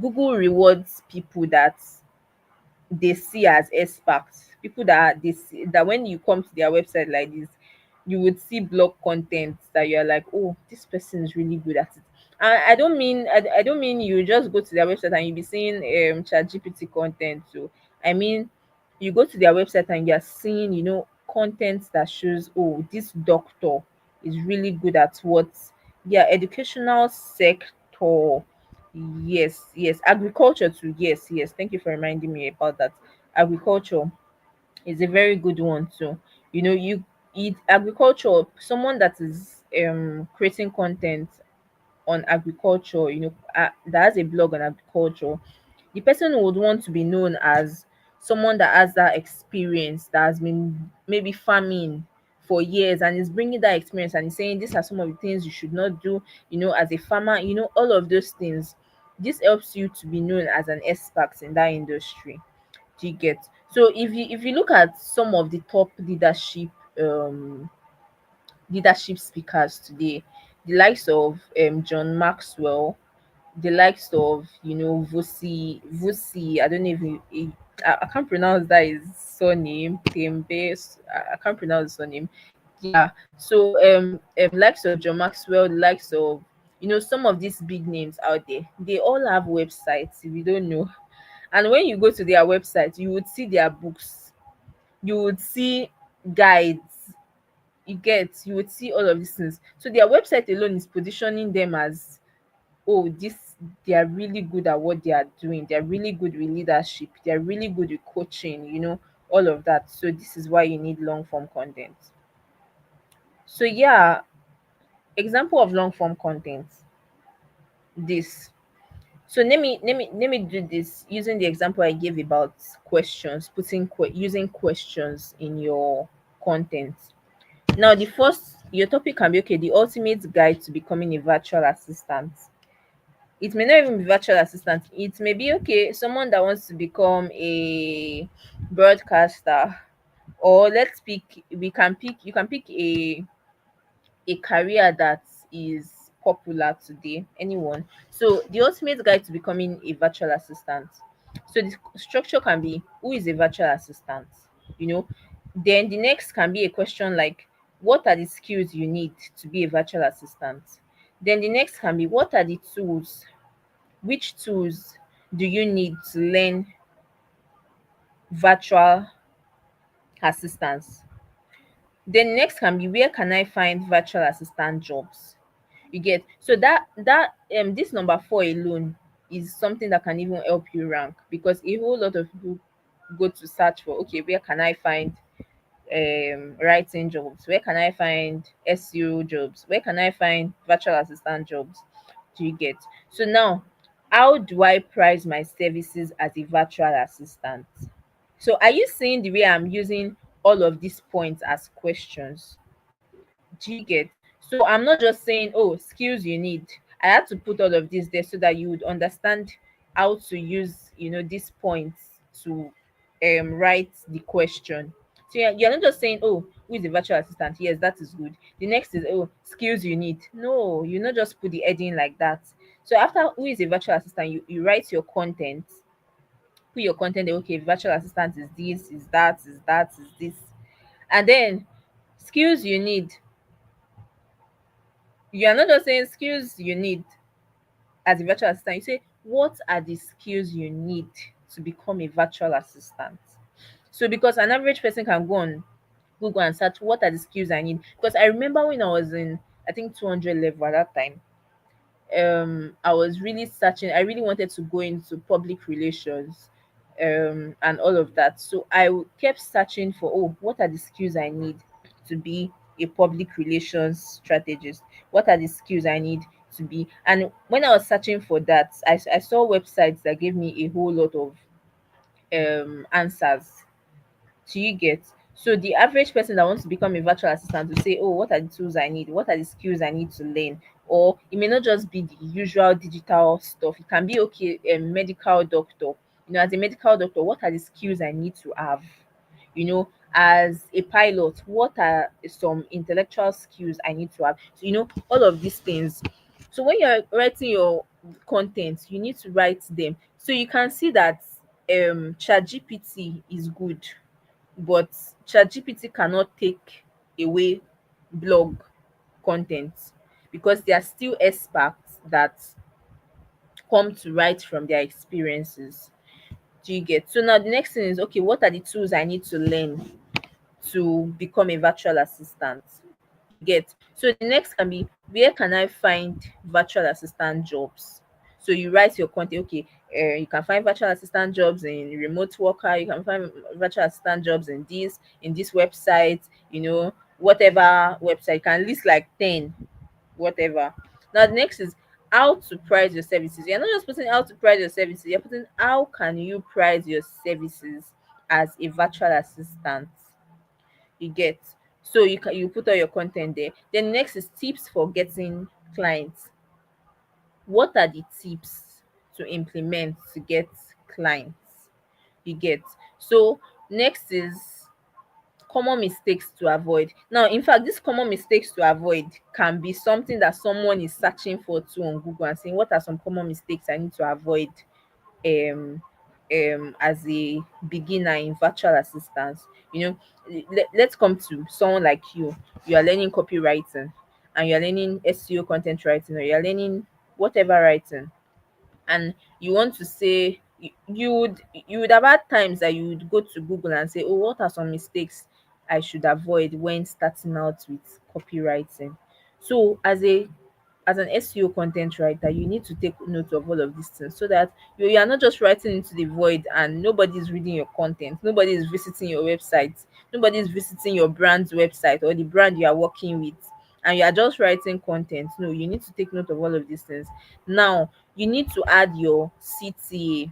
Speaker 1: Google rewards people that they see as experts, people that they see that when you come to their website like this, you would see blog content that you're like, oh, this person is really good at it. I don't mean you just go to their website and you be seeing chat GPT content. So I mean, you go to their website and you're seeing, content that shows, oh, this doctor is really good at what, yeah, educational sector. Yes, yes, agriculture too. Yes, yes. Thank you for reminding me about that. Agriculture is a very good one too. You eat agriculture, someone that is creating content on agriculture, that has a blog on agriculture, the person would want to be known as someone that has that experience, that has been maybe farming for years and is bringing that experience and is saying these are some of the things you should not do, as a farmer, all of those things. This helps you to be known as an expert in that industry. Do you get? So if you look at some of the top um leadership speakers today, the likes of John Maxwell, the likes of Vusi. I don't know I can't pronounce that his surname. Tembe. I can't pronounce his surname. Yeah. So likes of John Maxwell, the likes of some of these big names out there, they all have websites. If you don't know, and when you go to their website, you would see their books, you would see guides, you would see all of these things. So their website alone is positioning them as, oh, this, they are really good at what they are doing, they're really good with leadership, they're really good with coaching, all of that. So this is why you need long form content. So yeah, example of long form content, this. So let me do this using the example I gave about questions, using questions in your content. Now the first, your topic can be, okay, the ultimate guide to becoming a virtual assistant. It may not even be virtual assistant, it may be, okay, someone that wants to become a broadcaster, or let's pick we can pick you can pick a career that is popular today? Anyone? So the ultimate guide to becoming a virtual assistant. So the structure can be, who is a virtual assistant? You know, then the next can be a question like, what are the skills you need to be a virtual assistant? Then the next can be, what are the tools? Which tools do you need to learn virtual assistance? Then next can be, where can I find virtual assistant jobs? You get, so that this number four alone is something that can even help you rank, because a whole lot of people go to search for, okay, where can I find writing jobs, where can I find SEO jobs, where can I find virtual assistant jobs? Do you get? So now, how do I price my services as a virtual assistant? So are you seeing the way I'm using all of these points as questions? Do you get? So I'm not just saying, oh, skills you need. I had to put all of this there so that you would understand how to use, these points to write the question. So you're not just saying, oh, who is the virtual assistant? Yes, that is good. The next is, oh, skills you need. No, you not just put the heading like that. So after who is a virtual assistant, you write your content, put your content there. Okay, virtual assistant is this, is that, is that, is this. And then skills you need, you are not just saying skills you need as a virtual assistant. You say, what are the skills you need to become a virtual assistant? So because an average person can go on Google and search, what are the skills I need? Because I remember when I was in, I think, 200 level at that time, I was really searching. I really wanted to go into public relations, and all of that. So kept searching for, oh, what are the skills I need to be a public relations strategist? What are the skills I need to be? And when I was searching for that, I saw websites that gave me a whole lot of answers. Do you get? So the average person that wants to become a virtual assistant will say, oh, what are the tools I need? What are the skills I need to learn? Or it may not just be the usual digital stuff. It can be, okay, a medical doctor. As a medical doctor, what are the skills I need to have? As a pilot, what are some intellectual skills I need to have? So, all of these things. So when you're writing your content, you need to write them. So you can see that ChatGPT is good, but ChatGPT cannot take away blog content, because there are still experts that come to write from their experiences. Do you get? So now the next thing is, okay, what are the tools I need to learn to become a virtual assistant? You get? So the next can be, where can I find virtual assistant jobs? So you write your content, okay, you can find virtual assistant jobs in remote worker, you can find virtual assistant jobs in this website, whatever website. You can list like 10, whatever. Now the next is how to price your services. You're not just putting how to price your services, you're putting how can you price your services as a virtual assistant. You get? So you put all your content there. Then next is tips for getting clients. What are the tips to implement to get clients? You get? So next is common mistakes to avoid. Now, in fact, these common mistakes to avoid can be something that someone is searching for too on Google and saying, what are some common mistakes I need to avoid um as a beginner in virtual assistance? Let's come to someone like you are learning copywriting, and you're learning SEO content writing, or you're learning whatever writing, and you want to say, you would have had times that you would go to Google and say, oh, what are some mistakes I should avoid when starting out with copywriting? So as an SEO content writer, you need to take note of all of these things, so that you are not just writing into the void and nobody is reading your content, nobody is visiting your website, nobody is visiting your brand's website or the brand you are working with, and you are just writing content. No, you need to take note of all of these things. Now, you need to add your CTA.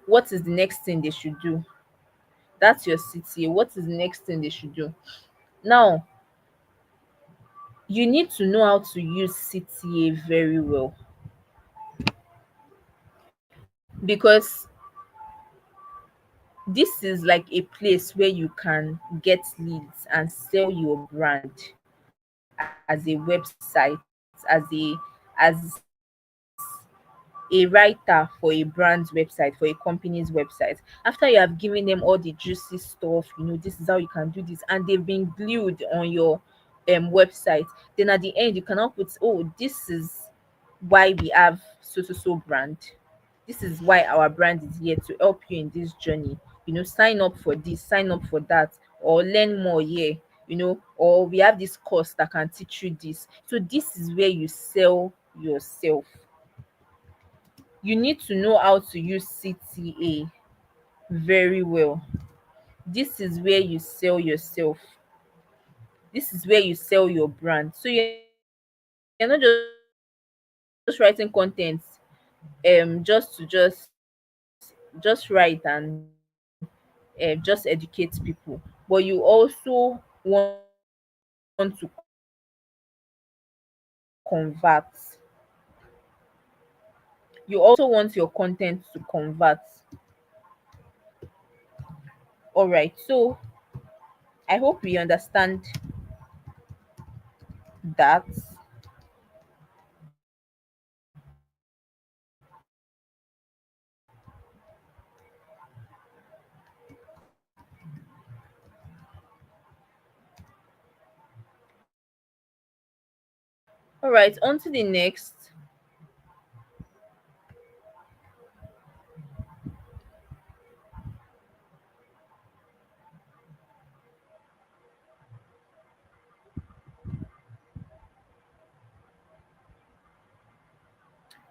Speaker 1: What is the next thing they should do? That's your CTA. What is the next thing they should do? Now, you need to know how to use CTA very well, because this is like a place where you can get leads and sell your brand as a as a website, as a writer for a brand's website, for a company's website. After you have given them all the juicy stuff, this is how you can do this, and they've been glued on your website, then at the end you cannot put, oh, this is why we have so so so brand. This is why our brand is here to help you in this journey. Sign up for this, sign up for that, or learn more here. Or we have this course that can teach you this. So this is where you sell yourself. You need to know how to use CTA very well. This is where you sell yourself. This is where you sell your brand. So you're not just writing content just write and just educate people, but you also want to convert. You also want your content to convert. All right, so I hope we understand that. All right, on to the next.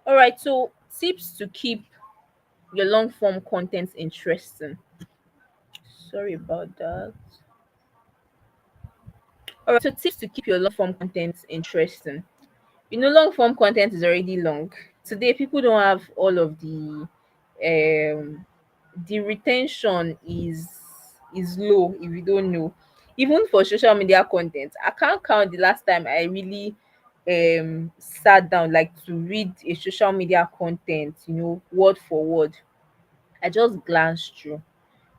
Speaker 1: All right, so tips to keep your long form content interesting. Sorry about that. All right, so tips to keep your long form content interesting. Long form content is already long. Today, people don't have all of the retention is low if you don't know. Even for social media content, I can't count the last time I really sat down like to read a social media content, word for word. I just glanced through,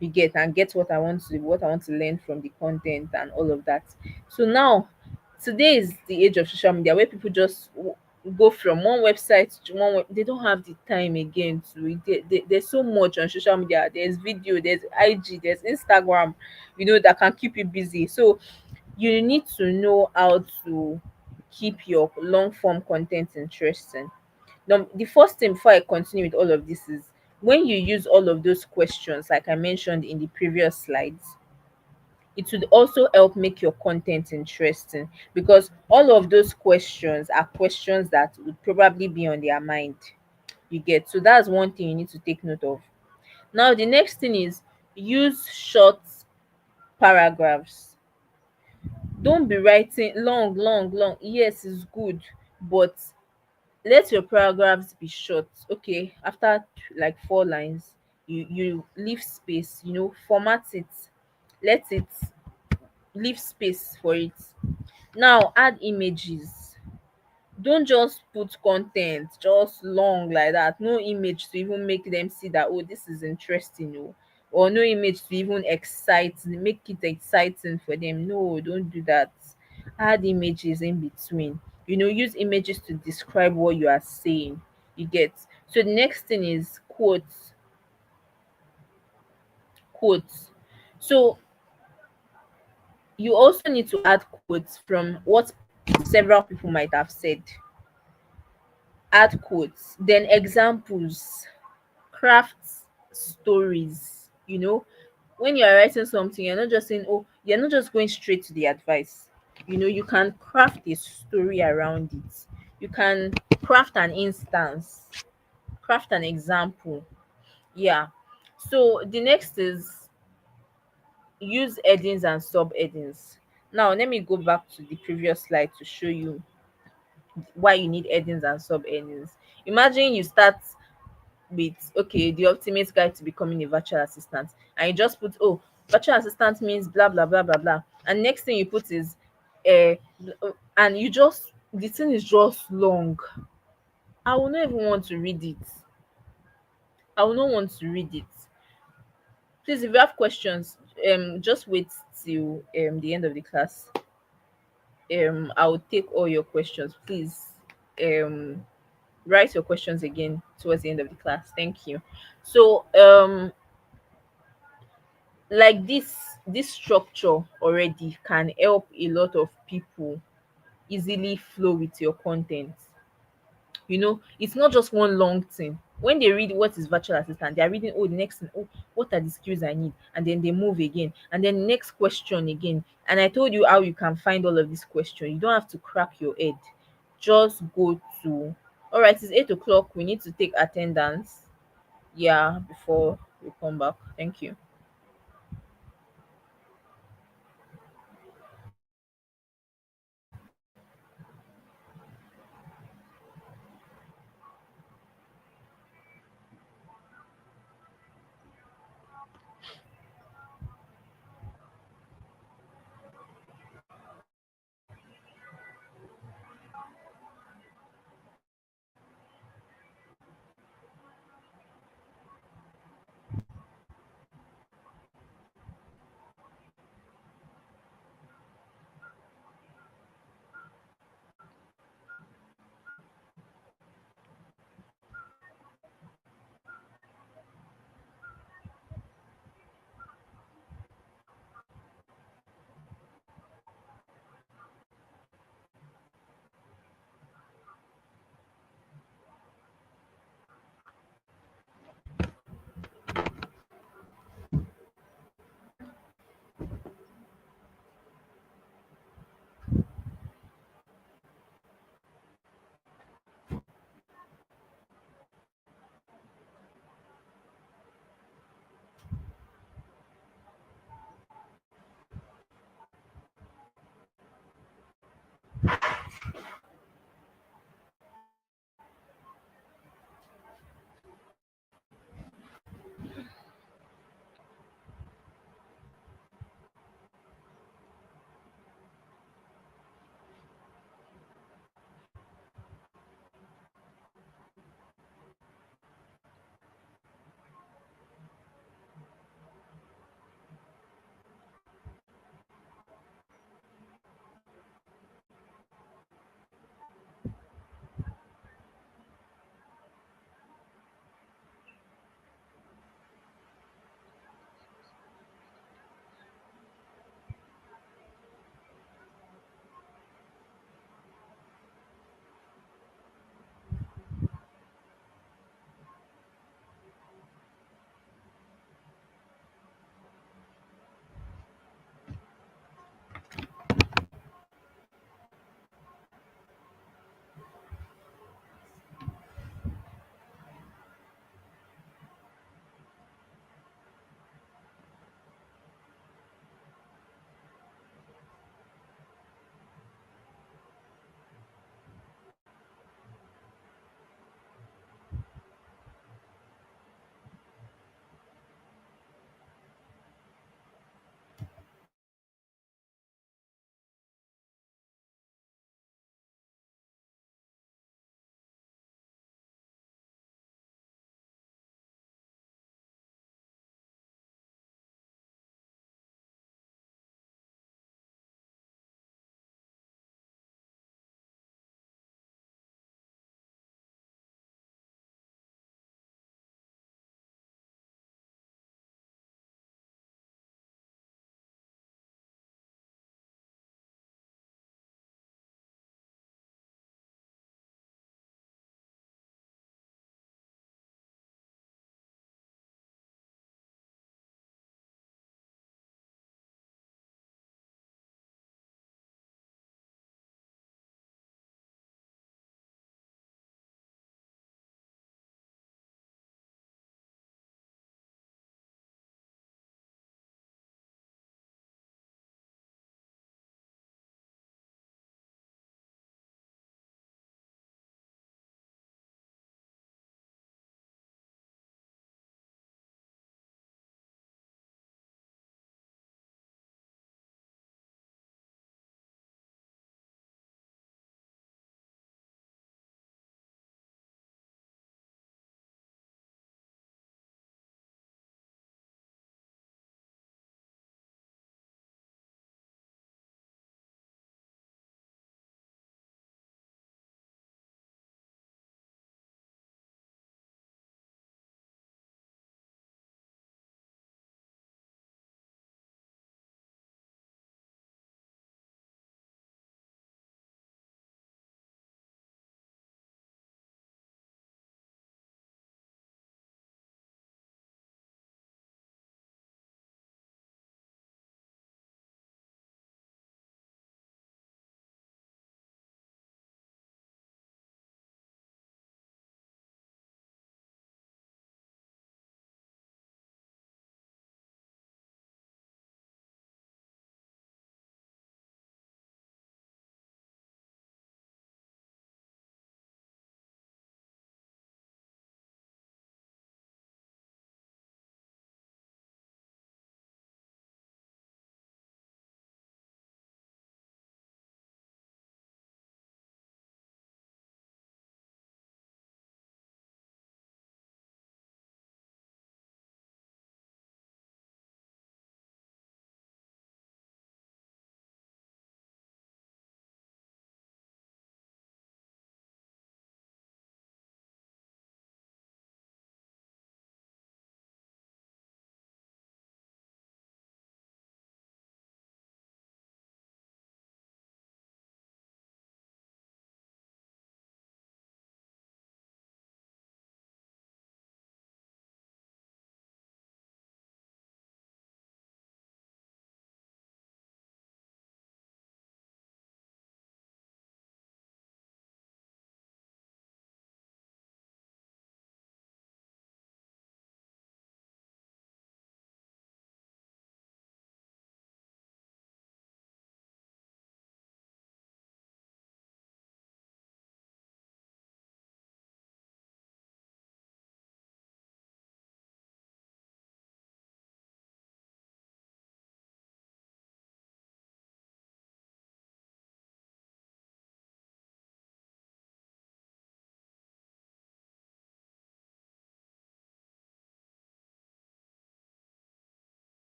Speaker 1: you get what I want to learn from the content and all of that. So now, today is the age of social media where people just go from one website to they don't have the time again to there's so much on social media. There's video, there's IG, there's Instagram, that can keep you busy. So you need to know how to keep your long form content interesting. Now, the first thing before I continue with all of this is, when you use all of those questions, like I mentioned in the previous slides, it would also help make your content interesting, because all of those questions are questions that would probably be on their mind. You get, so that's one thing you need to take note of. Now, the next thing is, use short paragraphs. Don't be writing long, long, long. Yes, it's good, but let your paragraphs be short. Okay, after like 4 lines, you leave space, format it, let it leave space for it. Now, add images. Don't just put content just long like that, no image to even make them see that, oh, this is interesting, or no image to even make it exciting for them. No, don't do that. Add images in between. Use images to describe what you are saying. You get. So the next thing is quotes. So you also need to add quotes from what several people might have said. Add quotes, then examples, craft stories. When you're writing something, you're not just saying, oh, you're not just going straight to the advice. You can craft a story around it. You can craft an instance, craft an example. Yeah. So the next is, use headings and sub headings. Now let me go back to the previous slide to show you why you need headings and sub headings. Imagine you start with, okay, the ultimate guide to becoming a virtual assistant, and you just put, oh, virtual assistant means blah blah blah blah blah, and next thing you put is uh and you just, the thing is just long. I will not even want to read it. I will not want to read it. Please, if you have questions, just wait till the end of the class. I'll take all your questions. Please um write your questions again towards the end of the class. Thank you. So like this structure already can help a lot of people easily flow with your content. It's not just one long thing. When they read what is virtual assistant, they are reading, oh, the next thing, oh, what are the skills I need, and then they move again, and then next question again. And I told you how you can find all of these questions. You don't have to crack your head. Just go to, all right, it's 8 o'clock, we need to take attendance, yeah, before we come back. Thank you.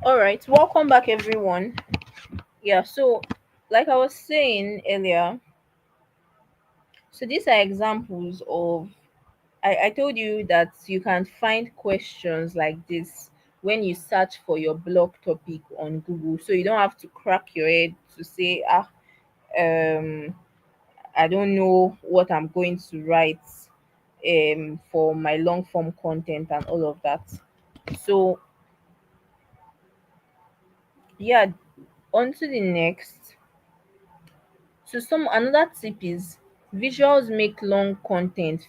Speaker 1: All right, welcome back, everyone. Yeah, so like I was saying earlier, so these are examples of I told you that you can find questions like this when you search for your blog topic on Google. So you don't have to crack your head to say, um, I don't know what I'm going to write for my long form content and all of that. So yeah, on to the next. So some another tip is visuals make long content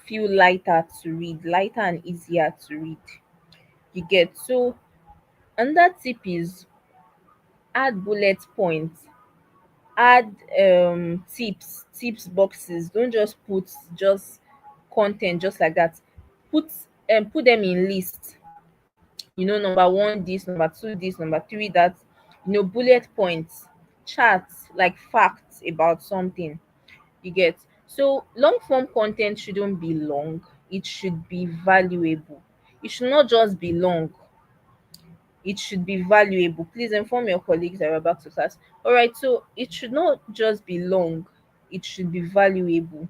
Speaker 1: feel lighter to read, lighter and easier to read. You get. So another tip is add bullet points, add tips boxes. Don't just put just content just like that. Put put them in list. Number one this, number two this, number three that. Bullet points, charts like facts about something. You get. So long form content shouldn't be long, it should be valuable. It should not just be long, it should be valuable. Please inform your colleagues that we're back to class. All right, so it should not just be long, it should be valuable.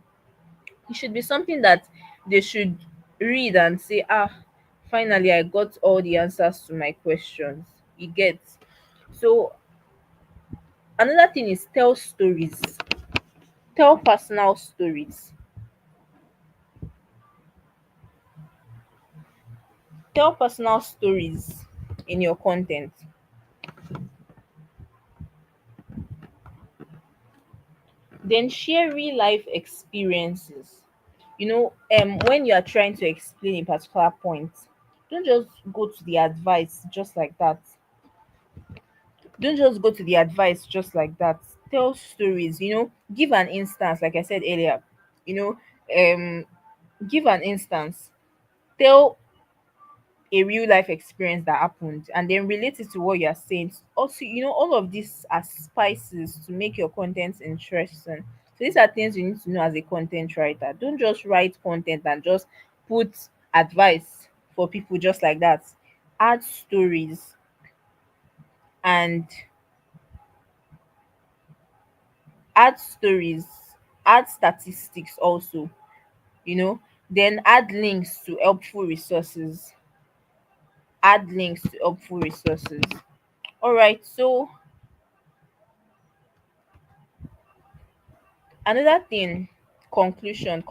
Speaker 1: It should be something that they should read and say, finally, I got all the answers to my questions. You get. So, another thing is tell stories, tell personal stories, tell personal stories in your content. Then share real life experiences. When you are trying to explain a particular point, don't just go to the advice just like that. Don't just go to the advice just like that. Tell stories. Give an instance, like I said earlier. You know, um, give an instance. Tell a real life experience that happened, and then relate it to what you are saying. Also, all of these are spices to make your content interesting. So these are things you need to know as a content writer. Don't just write content and just put advice for people just like that. Add stories, and add stories, add statistics also, then add links to helpful resources. Add links to helpful resources. All right, so another thing, conclusion,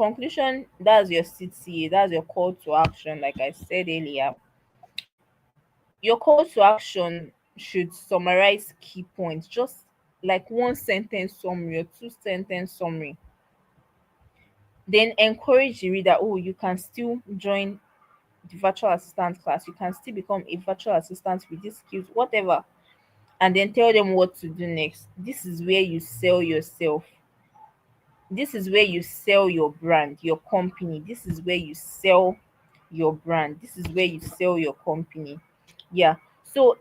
Speaker 1: that's your CTA, that's your call to action. Like I said earlier, your call to action should summarize key points, just like one sentence summary or two sentence summary. Then encourage the reader, oh, you can still join the virtual assistant class, you can still become a virtual assistant with these skills, whatever. And then tell them what to do next. This is where you sell yourself. This is where you sell your brand, your company. This is where you sell your brand. This is where you sell your company. Yeah. So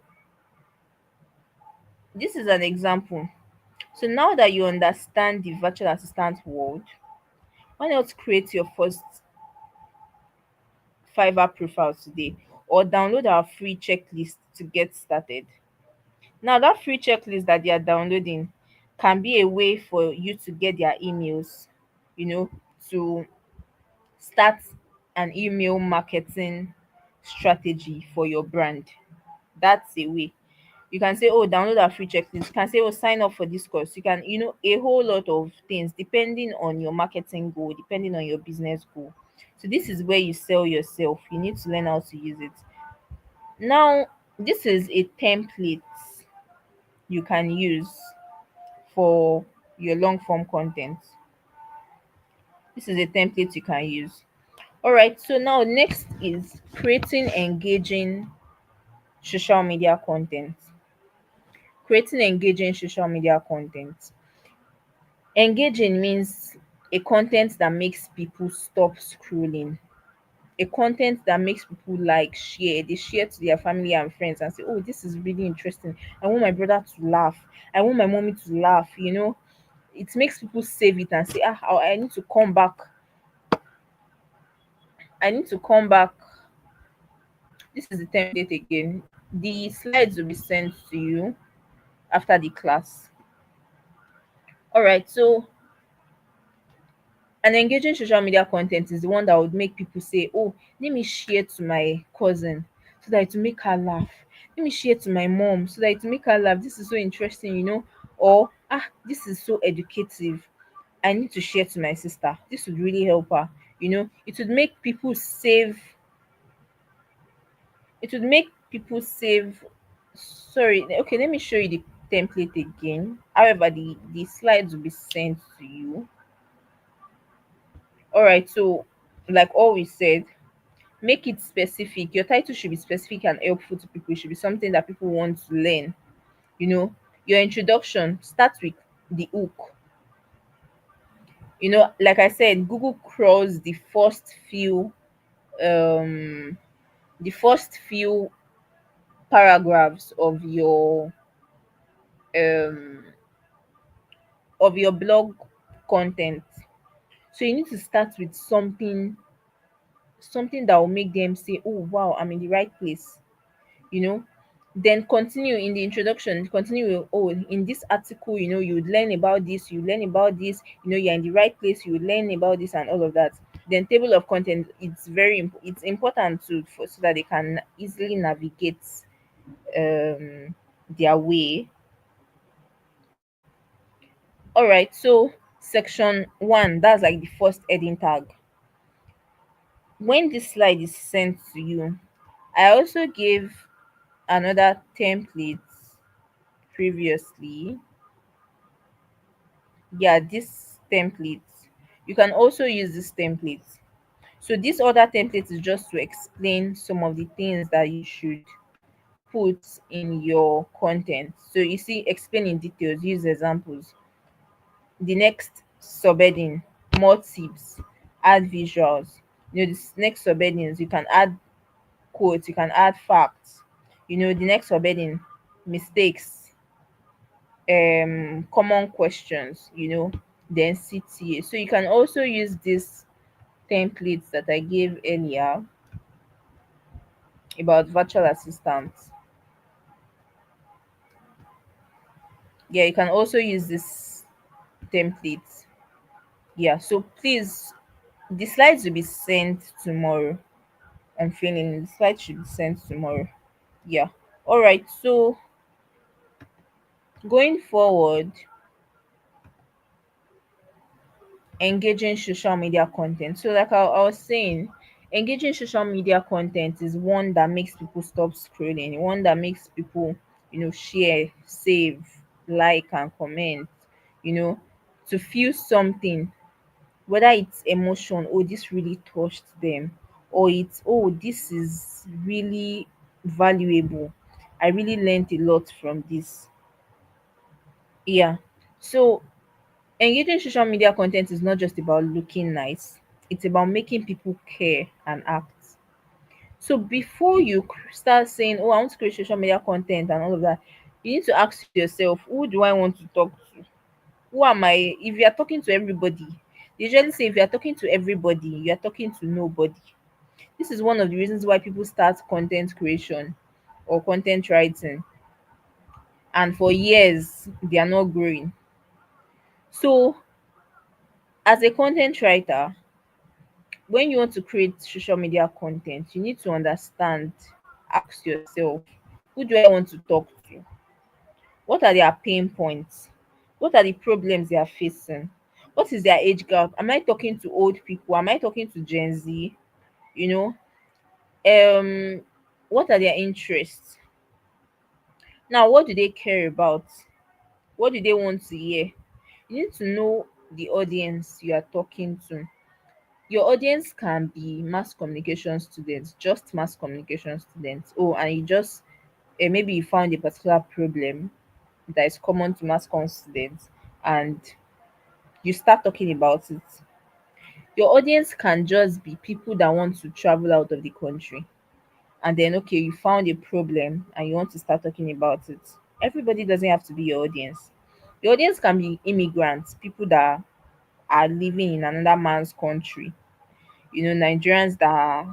Speaker 1: this is an example. So now that you understand the virtual assistant world, why not create your first Fiverr profile today, or download our free checklist to get started? Now, that free checklist that they are downloading can be a way for you to get their emails, you know, to start an email marketing strategy for your brand. That's a way. You can say, oh, download our free checklist. You can say, oh, sign up for this course. You can, a whole lot of things depending on your marketing goal, depending on your business goal. So this is where you sell yourself. You need to learn how to use it. Now, this is a template you can use for your long form content. This is a template you can use. All right, so now next is creating engaging social media content. Creating engaging social media content. Engaging means a content that makes people stop scrolling. A content that makes people like share. They share to their family and friends and say, oh, this is really interesting. I want my brother to laugh. I want my mommy to laugh. It makes people save it and say, I need to come back. I need to come back. This is the template again. The slides will be sent to you after the class. All right, so an engaging social media content is the one that would make people say, oh, let me share to my cousin so that it will make her laugh. Let me share to my mom so that it will make her laugh. This is so interesting, or this is so educative. I need to share to my sister. This would really help her. It would make people save. It would make people save. Sorry, okay, let me show you the template again. However, the slides will be sent to you. All right, so like all we said, make it specific. Your title should be specific and helpful to people. It should be something that people want to learn. You know, your introduction starts with the hook. Like I said, Google crawls um the first few paragraphs um of your blog content. So you need to start with something that will make them say, oh wow, I'm in the right place. you know then continue in the introduction, continue with, oh, in this article, you would learn about this, you learn about this, you're in the right place, you would learn about this and all of that. Then table of content, it's important so that they can easily navigate their way. All right, so section 1, that's like the first heading tag. When this slide is sent to you, I also gave another template previously. Yeah, this template, you can also use this template. So this other template is just to explain some of the things that you should put in your content. So you see, explain in details, use examples. The next subheading, more tips, add visuals. This next subheadings, you can add quotes, you can add facts. The next subheading, mistakes, common questions, then CTA. So you can also use these templates that I gave earlier about virtual assistants. Yeah, you can also use this template. Yeah, so please, the slides will be sent tomorrow. I'm feeling the slides should be sent tomorrow. Yeah. All right, so going forward, engaging social media content. So, like I was saying, engaging social media content is one that makes people stop scrolling, one that makes people, share, save, like, and comment, you know, to feel something, whether it's emotion, oh, this really touched them, or it's, oh, this is really valuable. I really learned a lot from this. Yeah. So, engaging social media content is not just about looking nice, it's about making people care and act. So before you start saying, oh, I want to create social media content and all of that, you need to ask yourself, who do I want to talk to? Who am I? If you are talking to everybody, they usually say if you are talking to everybody, you are talking to nobody. This is one of the reasons why people start content creation or content writing, and for years they are not growing. So, as a content writer, when you want to create social media content, you need to understand, ask yourself, who do I want to talk to? What are their pain points? What are the problems they are facing? What is their age gap? Am I talking to old people? Am I talking to Gen Z? You know, what are their interests? Now, what do they care about? What do they want to hear? You need to know the audience you are talking to. Your audience can be mass communication students, just mass communication students. Oh, and you just maybe you found a particular problem that is common to mass comm students, and you start talking about it. Your audience can just be people that want to travel out of the country, and then okay, you found a problem and you want to start talking about it. Everybody doesn't have to be your audience. Your audience can be immigrants, people that are living in another man's country. Nigerians that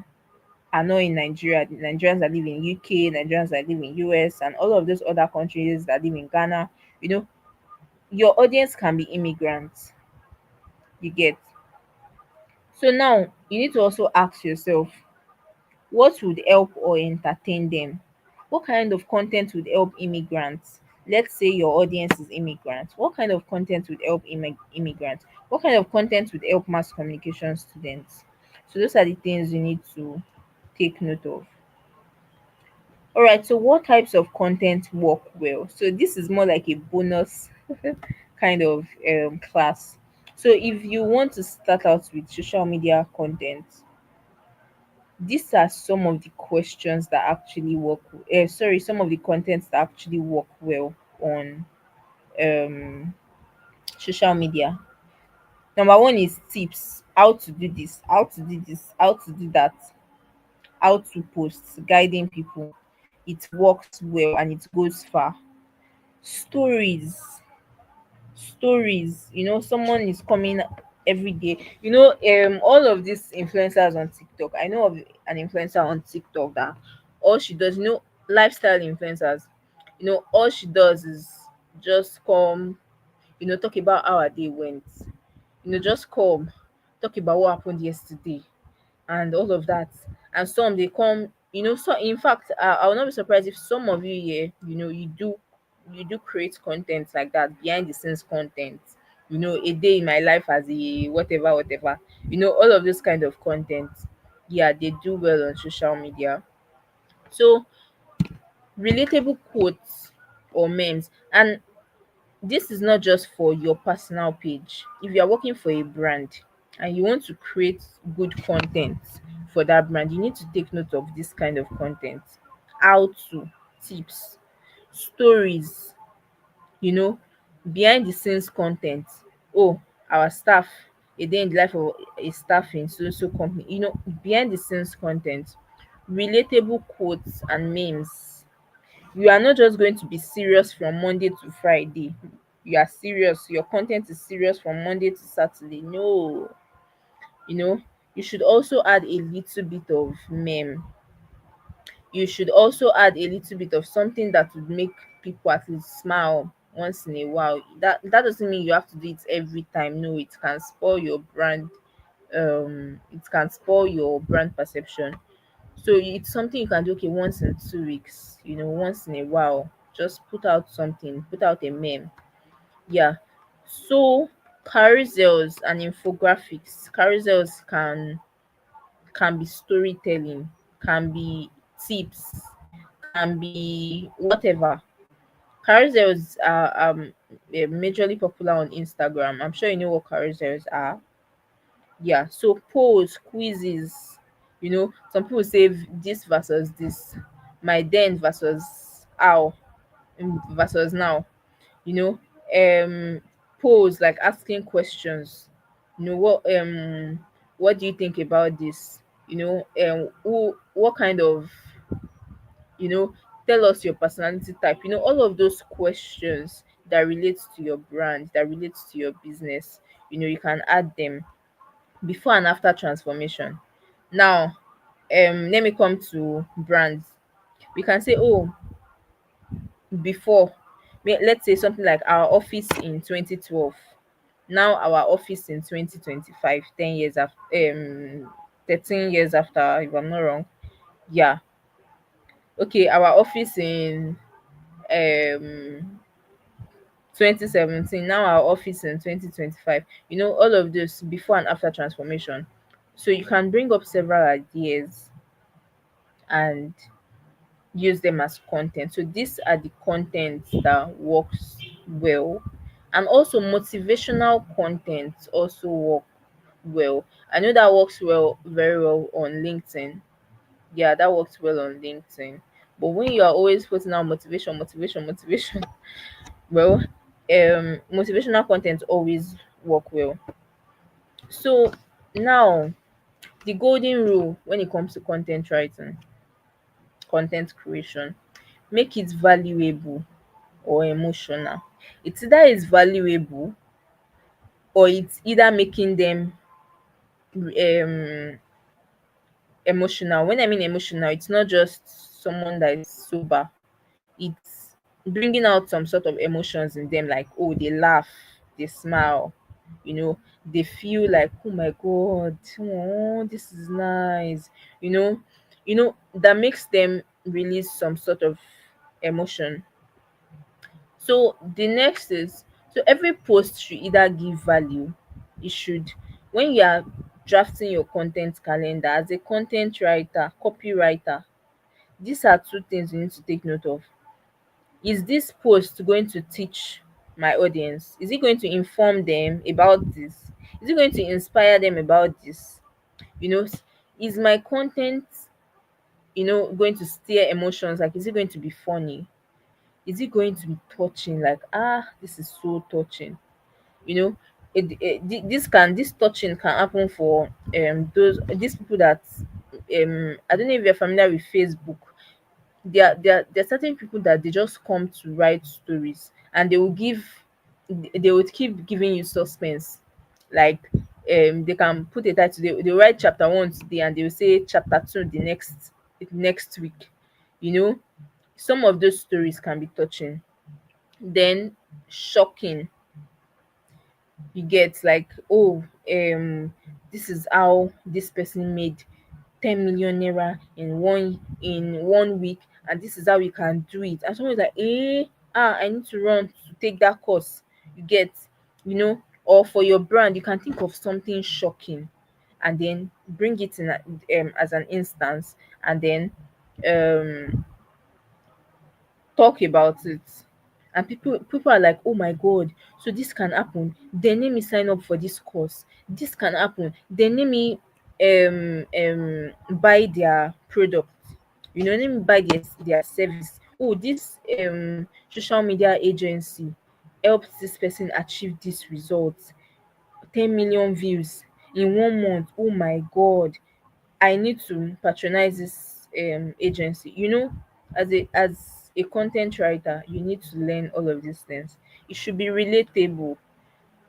Speaker 1: are not in Nigeria, the Nigerians that live in UK, Nigerians that live in US, and all of those other countries that live in Ghana, you know, your audience can be immigrants. You get. So now you need to also ask yourself, what would help or entertain them? What kind of content would help immigrants? Let's say your audience is immigrants. What kind of content would help immigrants? What kind of content would help mass communication students? So those are the things you need to take note of. All right, so what types of content work well? So this is more like a bonus kind of class. So if you want to start out with social media content, these are some of the questions that actually work. Some of the contents that actually work well on um, social media. Number one is tips: how to do this, how to do this, how to do that, how to post, guiding people. It works well and it goes far. Stories, someone is coming every day. All of these influencers on TikTok. I know of an influencer on TikTok that all she does, lifestyle influencers, all she does is just come, talk about how her day went, just come, talk about what happened yesterday and all of that. And some they come, so in fact, I will not be surprised if some of you here, you do create content like that, behind the scenes content, a day in my life as a whatever whatever, all of this kind of content. Yeah, they do well on social media. So relatable quotes or memes. And this is not just for your personal page. If you are working for a brand and you want to create good content for that brand, you need to take note of this kind of content. How to, tips, stories, you know, behind the scenes content. Oh, our staff, a day in the life of a staff in so so company, behind the scenes content, relatable quotes and memes. You are not just going to be serious from Monday to Friday. You are serious. Your content is serious from Monday to Saturday. No, you know, you should also add a little bit of meme. You should also add a little bit of something that would make people at least smile once in a while. That doesn't mean you have to do it every time. No, it can spoil your brand. It can spoil your brand perception. So it's something you can do, okay, once in 2 weeks, once in a while. Just put out something, put out a meme. Yeah. So carousels and infographics. Carousels can be storytelling, can be tips, can be whatever. Carousels are majorly popular on Instagram. I'm sure you know what carousels are. Yeah, so polls, quizzes, some people say this versus this, my then versus how, versus now, you know polls like asking questions, what do you think about this, what kind of, you know tell us your personality type, all of those questions that relates to your brand, that relates to your business, you can add them. Before and after transformation. Now, let me come to brands. We can say, oh, before, let's say something like our office in 2012. Now our office in 2025, 10 years after, 13 years after, if I'm not wrong. Yeah. Okay, our office in um 2017, now our office in 2025. All of this before and after transformation. So you can bring up several ideas and use them as content. So these are the content that works well. And also motivational content also work well. I know that works well, very well on LinkedIn. Yeah, that works well on LinkedIn. But when you are always putting out motivation, motivation, motivation, well, motivational content always work well. So now the golden rule when it comes to content writing, content creation: make it valuable or emotional. It's either it's valuable or it's either making them um emotional. When I mean emotional, it's not just someone that is sober. It's bringing out some sort of emotions in them, like, oh, they laugh, they smile, you know, they feel like, oh my god, oh, this is nice, you know, that makes them release some sort of emotion. So the next is, so every post should either give value. It should, when you are drafting your content calendar as a content writer, copywriter, these are two things you need to take note of. Is this post going to teach my audience? Is it going to inform them about this? Is it going to inspire them about this? You know, is my content, going to stir emotions? Like, is it going to be funny? Is it going to be touching? Like, this is so touching. You know, this touching can happen for these people that I don't know if you're familiar with Facebook. There are certain people that they just come to write stories, and they would keep giving you suspense. Like, they can put a title, they write chapter 1 today and they will say chapter 2 the next week. you know some of those stories can be touching, then shocking. You get, like, oh, this is how this person made 10 million naira in one week, and this is how you can do it. And someone's like, I need to run to take that course. You get, or for your brand, you can think of something shocking and then bring it in as an instance, and then um talk about it. And people are like, oh my god, so this can happen, then let me sign up for this course. This can happen, then let me buy their product. Let me buy their service. Oh, this social media agency helped this person achieve this result, 10 million views in 1 month. Oh my god, I need to patronize this agency. As a content writer, you need to learn all of these things. It should be relatable.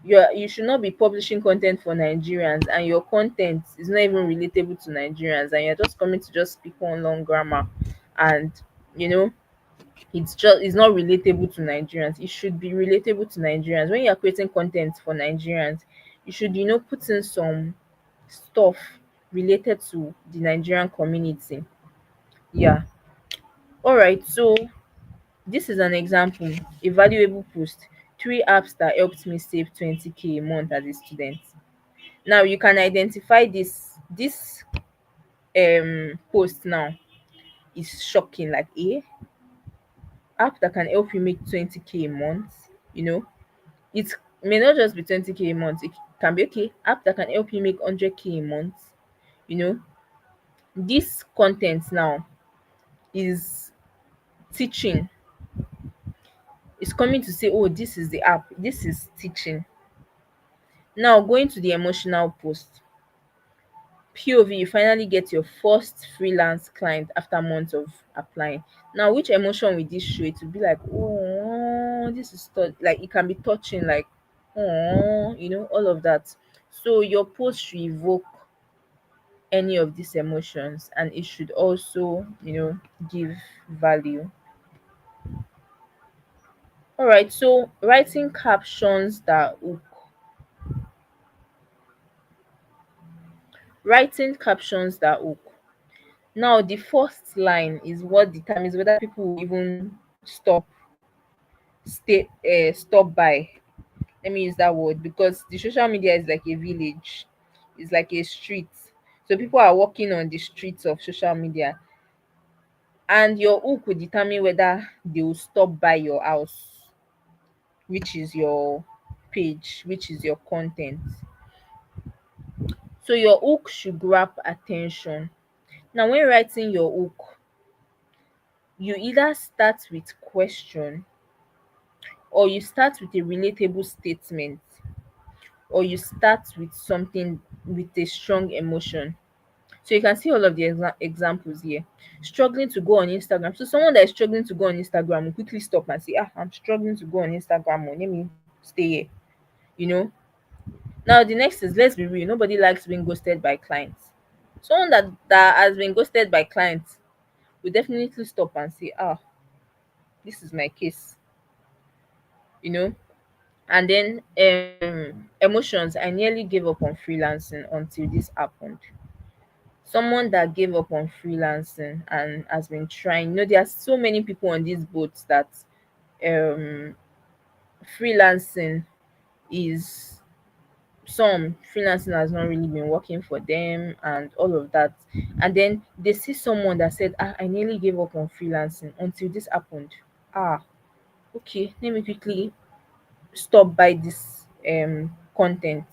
Speaker 1: You should not be publishing content for Nigerians and your content is not even relatable to Nigerians, and you're just coming to just speak one long grammar, and you know it's not relatable to Nigerians. It should be relatable to Nigerians. When you're creating content for Nigerians, you should put in some stuff related to the Nigerian community. Yeah. All right. So this is an example, a valuable post. 3 apps that helped me save 20K a month as a student. Now you can identify this post now is shocking. Like, app that can help you make 20K a month. It may not just be 20K a month. It can be, okay, app that can help you make 100K a month. You know, this content now is teaching. It's coming to say, oh, this is the app, this is teaching. Now going to the emotional post. POV, you finally get your first freelance client after months of applying. Now, which emotion will this show? It will be like, oh, this is like, it can be touching, like, oh, all of that. So your post should evoke any of these emotions, and it should also, give value. All right, so writing captions that hook. Writing captions that hook. Now, the first line is what determines whether people will even stop by. Let me use that word, because the social media is like a village, it's like a street. So people are walking on the streets of social media, and your hook will determine whether they will stop by your house, which is your page, which is your content. So your hook should grab attention. Now, when writing your hook, you either start with question, or you start with a relatable statement, or you start with something with a strong emotion. So you can see all of the examples here. Struggling to go on Instagram. So someone that is struggling to go on Instagram will quickly stop and say, I'm struggling to go on Instagram. Oh, let me stay here. You know. Now the next is, let's be real. Nobody likes being ghosted by clients. Someone that has been ghosted by clients will definitely stop and say, ah, this is my case, you know. And then emotions. I nearly gave up on freelancing until this happened. Someone that gave up on freelancing and has been trying. There are so many people on these boats that um freelancing is some freelancing has not really been working for them and all of that. And then they see someone that said, ah, I nearly gave up on freelancing until this happened. Ah, okay, let me quickly stop by this content.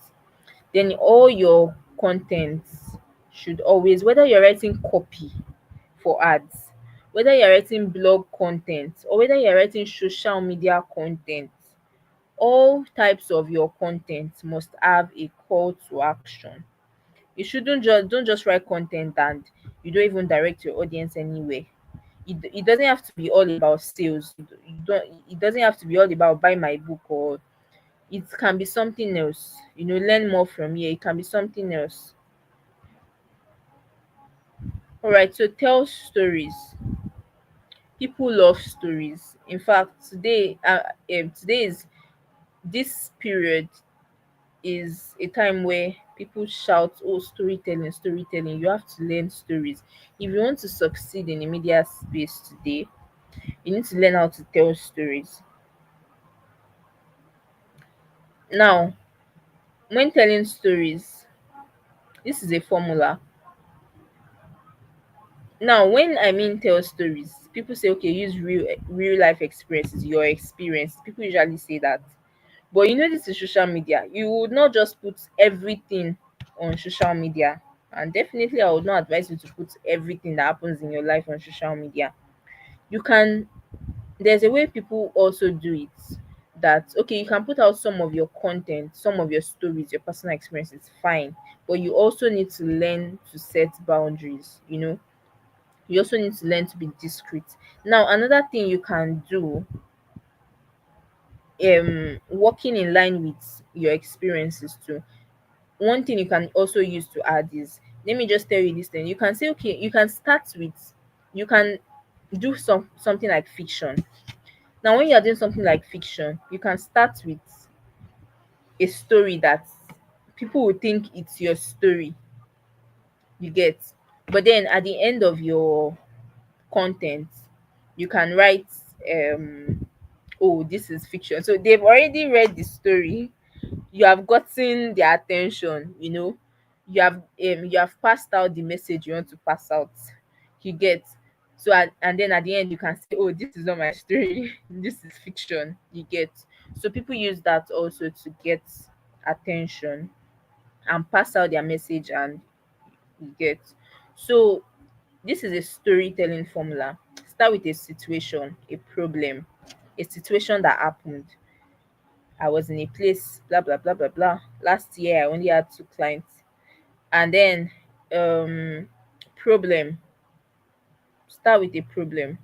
Speaker 1: Then all your contents should always, whether you're writing copy for ads, whether you're writing blog content, or whether you're writing social media content, all types of your content must have a call to action. You shouldn't just don't just write content and you don't even direct your audience anywhere. It doesn't have to be all about sales. You don't it doesn't have to be all about buy my book, or it can be something else. Learn more from here. It can be something else. All right, so tell stories. People love stories. In fact, today is this period is a time where people shout, oh, storytelling, storytelling. You have to learn stories. If you want to succeed in the media space today, you need to learn how to tell stories. Now, when telling stories, this is a formula. Now, when I mean tell stories, people say, okay, use real life experiences, your experience. People usually say that. But this is social media. You would not just put everything on social media. And definitely, I would not advise you to put everything that happens in your life on social media. You can, there's a way people also do it, that, okay, you can put out some of your content, some of your stories, your personal experiences, fine. But you also need to learn to set boundaries. You also need to learn to be discreet. Now, another thing you can do, working in line with your experiences too. One thing you can also use to add is, let me just tell you this thing. You can say, okay, you can do something like fiction. Now, when you're doing something like fiction, you can start with a story that people will think it's your story, you get. But then at the end of your content, you can write, um oh, this is fiction. So they've already read the story, you have gotten their attention, you have passed out the message you want to pass out, you get. So and then at the end you can say, oh, this is not my story, this is fiction, you get. So people use that also to get attention and pass out their message, and you get. So this is a storytelling formula. Start with a situation, a problem, a situation that happened. I was in a place, blah blah blah blah blah. Last year I only had two clients. And then problem. Start with a problem.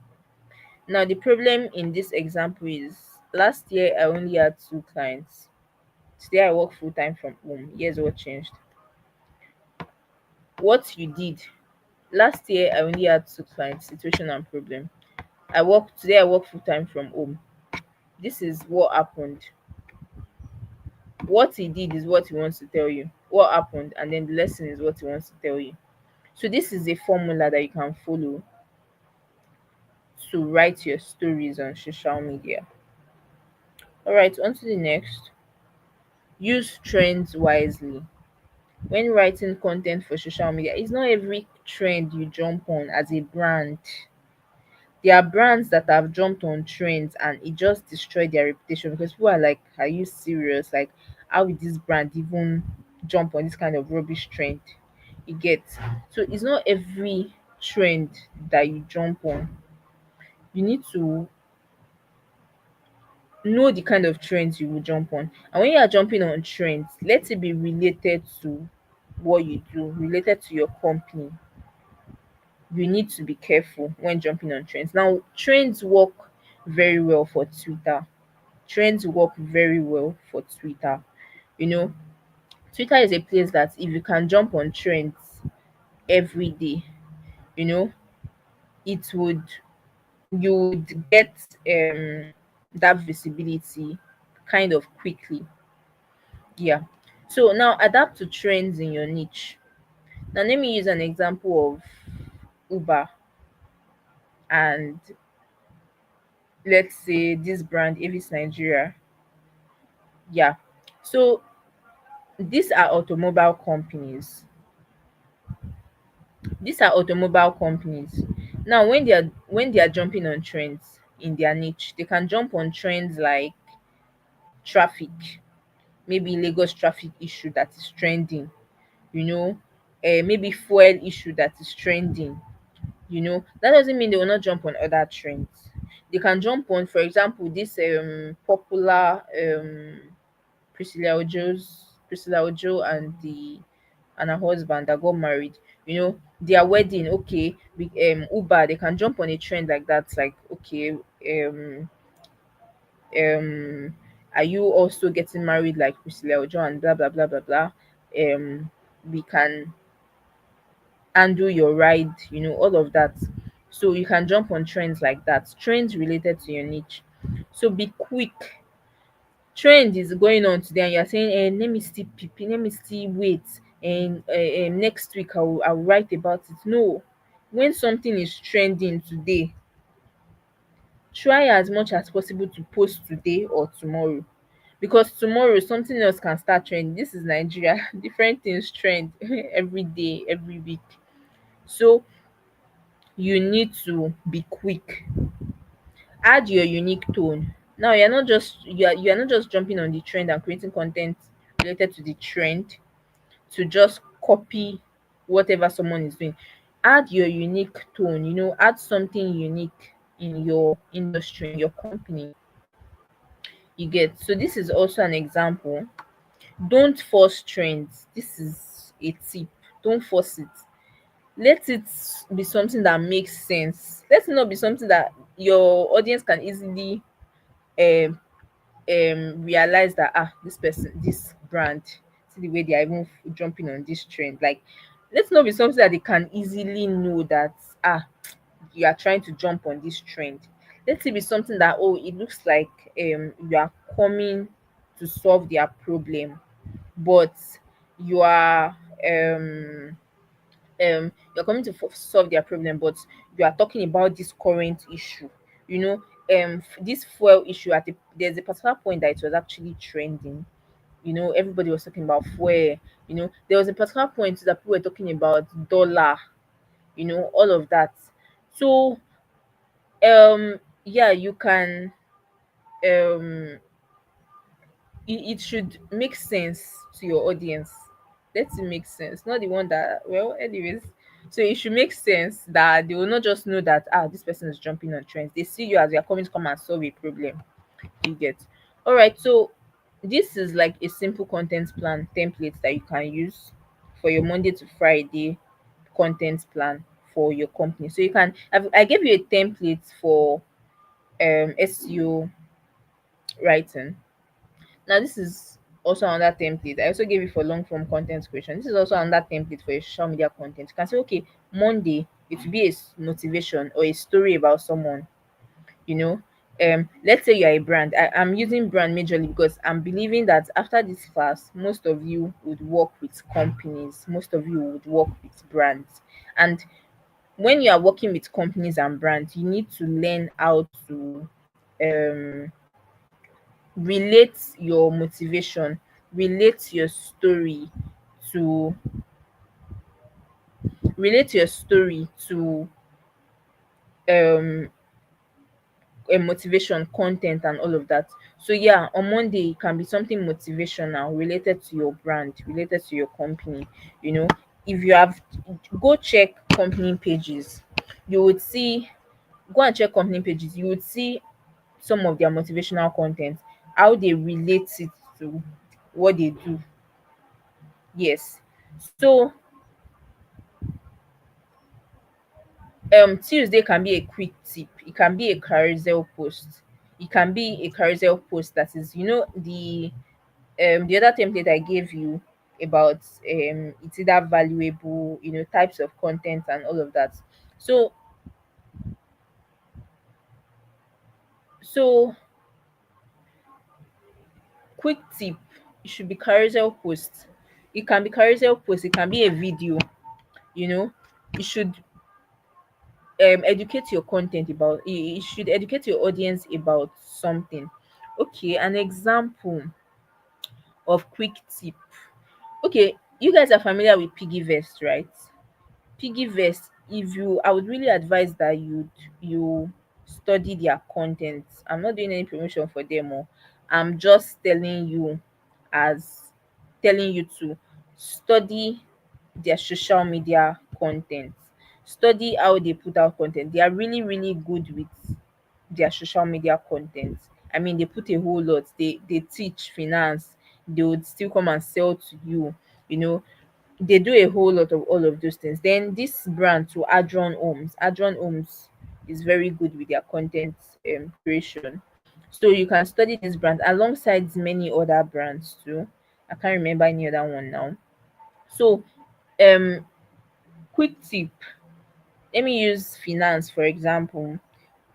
Speaker 1: Now the problem in this example is, last year I only had two clients. Today I work full time from home. Here's what changed. What you did. Last year I only had two clients, situation and problem. I work full time from home. This is what happened. What he did is what he wants to tell you. What happened, and then the lesson is what he wants to tell you. So this is a formula that you can follow to write your stories on social media. All right, on to the next. Use trends wisely. When writing content for social media, it's not every trend you jump on as a brand. There are brands that have jumped on trends and it just destroyed their reputation, because people are like, are you serious? Like, how would this brand even jump on this kind of rubbish trend? You get. So it's not every trend that you jump on. You need to know the kind of trends you will jump on. And when you are jumping on trends, let it be related to what you do, related to your company. You need to be careful when jumping on trends. Now, trends work very well for Twitter. Trends work very well for Twitter. You know, Twitter is a place that if you can jump on trends, every day, you know, it would you would get that visibility kind of quickly. Yeah. So now adapt to trends in your niche. Now let me use an example of Uber and let's say this brand Avis Nigeria. Yeah. So these are automobile companies. These are automobile companies. Now when they are jumping on trends in their niche, they can jump on trends like traffic, maybe Lagos traffic issue that is trending, you know, maybe fuel issue that is trending, you know. That doesn't mean they will not jump on other trends. They can jump on, for example, this popular Priscilla Ojo and the and her husband that got married, you know, their wedding. Okay, Uber, they can jump on a trend like that, like, okay, um are you also getting married like Priscilla Ojo and blah blah blah blah blah. We can handle your ride, you know, all of that. So you can jump on trends like that, trends related to your niche. So be quick. Trend is going on today and you're saying, let me still PP, let me still wait, and next week I'll write about it. No, when something is trending today, try as much as possible to post today or tomorrow, because tomorrow something else can start trending. This is Nigeria. Different things trend every day, every week. So you need to be quick. Add your unique tone. Now you're not just jumping on the trend and creating content related to the trend to just copy whatever someone is doing. Add your unique tone, you know, add something unique in your industry, in your company. You get. So this is also an example. Don't force trends. This is a tip. Don't force it. Let it be something that makes sense. Let it not be something that your audience can easily um realize that, this person, this brand, see the way they are even jumping on this trend. Like, let's not be something that they can easily know that, you are trying to jump on this trend. Let it be something that, oh, it looks like you are coming to solve their problem, but you are you're coming to solve their problem, but you are talking about this current issue, you know. This fuel issue, there's a particular point that it was actually trending, you know, everybody was talking about fuel, you know. There was a particular point that people were talking about dollar, you know, all of that. So yeah, you can um it should make sense to your audience. Let it make sense, not the one that, well, anyways. So it should make sense that they will not just know that, this person is jumping on trends. They see you as you're coming to come and solve a problem. You get. All right. So this is like a simple content plan template that you can use for your Monday to Friday content plan for your company. So I gave you a template for SEO writing. Now this is also another template. I also gave it for long form content creation. This is also another template for your social media content. You can say, okay, Monday it will be a motivation or a story about someone, you know. Let's say you're a brand. I'm using brand majorly because I'm believing that after this class, most of you would work with companies, most of you would work with brands. And when you are working with companies and brands, you need to learn how to um relate your motivation, relate your story to relate your story to um a motivation content and all of that. So yeah, on Monday it can be something motivational related to your brand, related to your company, you know. If you have go check company pages, you would see go and check company pages, you would see some of their motivational content, how they relate it to what they do. Yes. So Tuesday can be a quick tip. It can be a carousel post. It can be a carousel post that is, you know, the other template I gave you. about it's either valuable, types of content and all of that. So so quick tip, it should be carousel post. It can be carousel post, it can be a video, you know. You should educate your content about you should educate your audience about something. Okay, an example of quick tip. Okay, you guys are familiar with piggyvest, right? Piggyvest, if you I would really advise that you study their content. I'm not doing any promotion for them, or I'm just as telling you to study their social media content. Study how they put out content. They are really, really good with their social media content. I mean, they put a whole lot. They teach finance. They would still come and sell to you. You know, they do a whole lot of all of those things. Then this brand to Adron Homes is very good with their content creation. So you can study this brand alongside many other brands too. I can't remember any other one now. So um quick tip, let me use finance for example.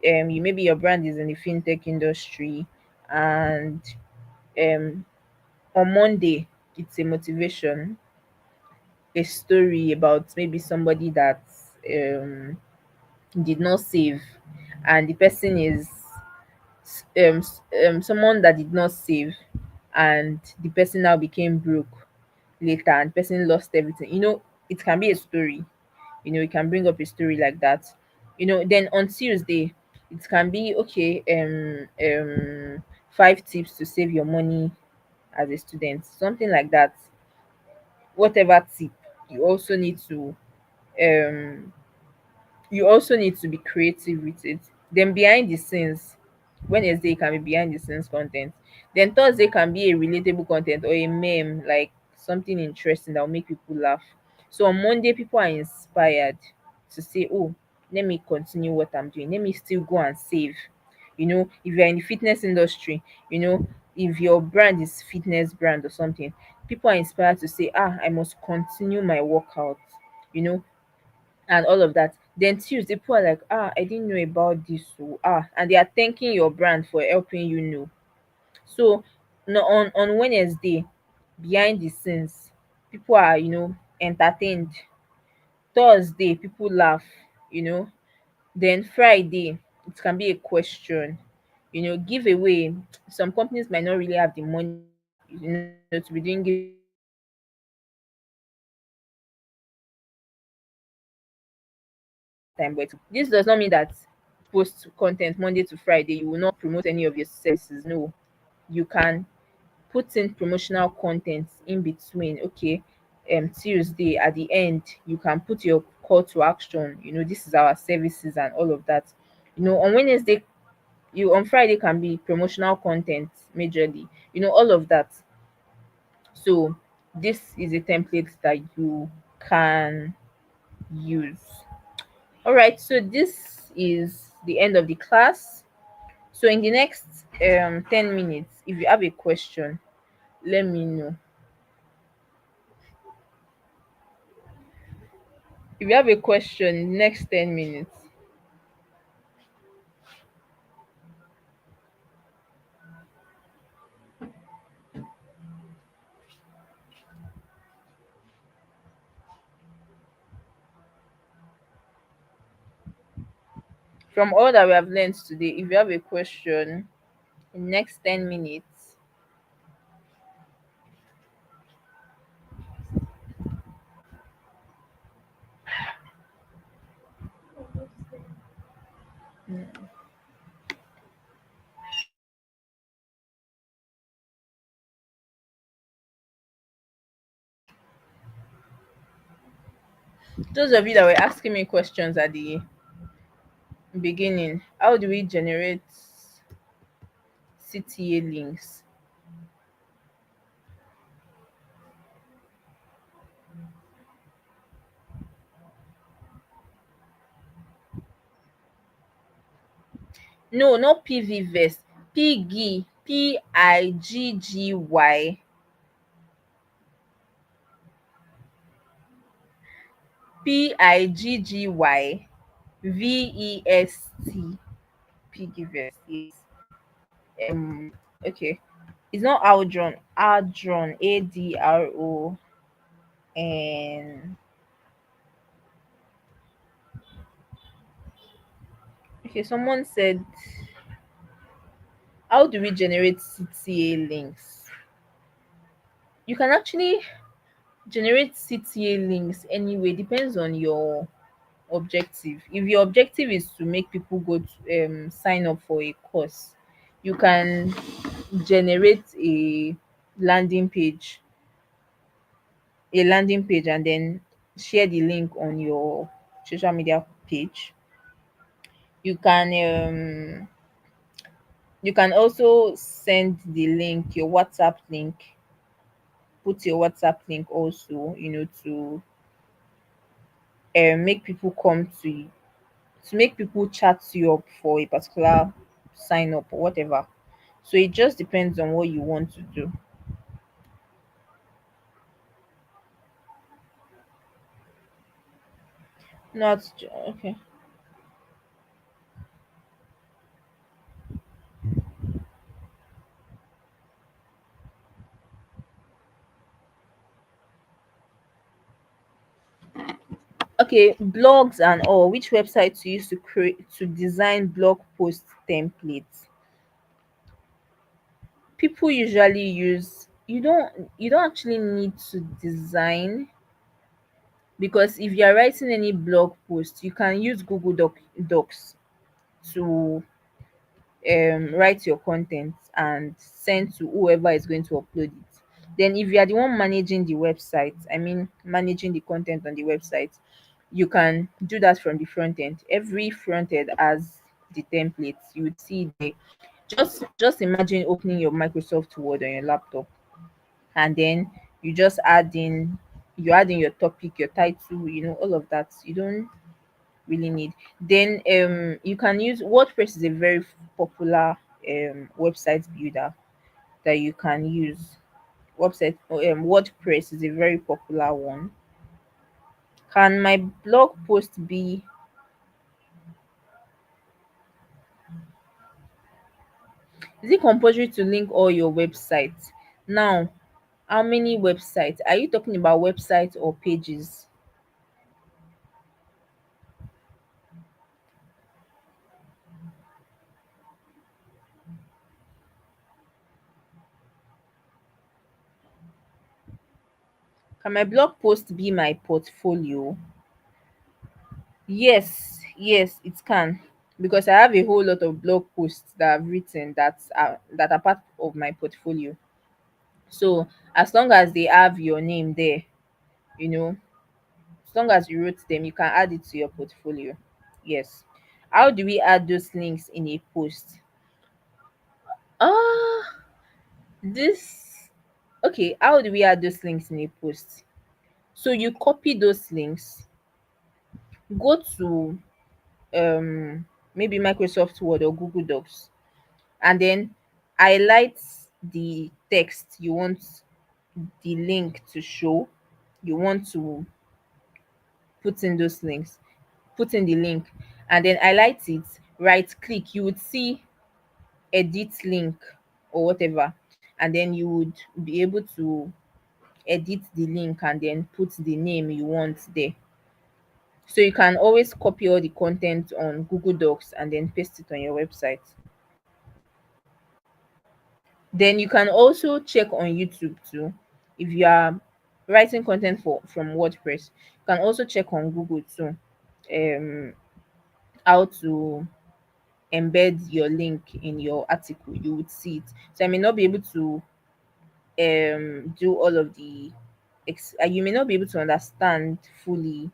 Speaker 1: You maybe your brand is in the fintech industry, and um on Monday it's a motivation, a story about maybe somebody that um did not save, and the person is someone that did not save, and the person now became broke later, and the person lost everything. It can be a story. You can bring up a story like that. Then on Tuesday it can be okay, 5 tips to save your money as a student, something like that. Whatever tip, you also need to um be creative with it. Then behind the scenes, Wednesday can be behind the scenes content. Then Thursday can be a relatable content or a meme, like something interesting that will make people laugh. So on Monday, people are inspired to say, "Oh, let me continue what I'm doing. Let me still go and save." If you're in the fitness industry, if your brand is fitness brand or something, people are inspired to say, "Ah, I must continue my workout." You know, and all of that. Then Tuesday, people are like, I didn't know about this. So, and they are thanking your brand for helping you know. So, no, on Wednesday, behind the scenes, people are, entertained. Thursday, people laugh, you know. Then Friday, it can be a question, giveaway. Some companies might not really have the money, to be doing giveaway on Friday. So they will just do it anytime. But this does not mean that post content Monday to Friday, you will not promote any of your services. No, you can put in promotional content in between. Okay, Tuesday at the end, you can put your call to action. This is our services and all of that. On Wednesday, you on Friday can be promotional content majorly. All of that. So this is a template that you can use. All right, so this is the end of the class. So in the next 10 minutes, if you have a question, let me know. If you have a question, next 10 minutes. From all that we have learned today, if you have a question, in next 10 minutes. Those of you that were asking me questions at the beginning, how do we generate CTA links? No, not PVVest. Piggy, Piggy. Piggvest. Piggyvest, yes. Um, okay. It's not Aldron. Adron. Adro. And okay, someone said, how do we generate CTA links? You can actually generate CTA links anyway, depends on your objective. If your objective is to make people go to sign up for a course, you can generate landing page a landing page and then share the link on your social media page. You can also send the link, your WhatsApp link, put your WhatsApp link also, to make people come to make people chat you up for a particular sign up or whatever. So it just depends on what you want to do. Okay. Okay, blogs and all. Which websites you use to design blog post templates? People usually use you don't actually need to design, because if you are writing any blog post, you can use Docs to write your content and send to whoever is going to upload it. Then if you are the one managing the website, I mean managing the content on the website, you can do that from the front end. Every front end has the templates. You would see the just imagine opening your Microsoft Word on your laptop, and then you just add in your topic, your title, all of that. You don't really need. Then you can use WordPress. Is a very popular website builder that you can use. WordPress is a very popular one. Can my blog post be Is it compulsory to link all your websites? Now, how many websites? Are you talking about websites or pages? Can my blog post be my portfolio? Yes, it can. Because I have a whole lot of blog posts that I've written that are part of my portfolio. So as long as they have your name there, you know, as long as you wrote them, you can add it to your portfolio. Yes. How do we add those links in a post? Ah, this Okay, how do we add those links in a post? So you copy those links, go to maybe Microsoft Word or Google Docs, and then highlight the text you want the link to show. You want to put in those links, put in the link, and then highlight it, right click, you would see edit link or whatever, and then you would be able to edit the link and then put the name you want there. So you can always copy all the content on Google Docs and then paste it on your website. Then you can also check on YouTube too. If you are writing content from WordPress, you can also check on Google too. Um, how to embed your link in your article. You would see it. So I may not be able to do all of you may not be able to understand fully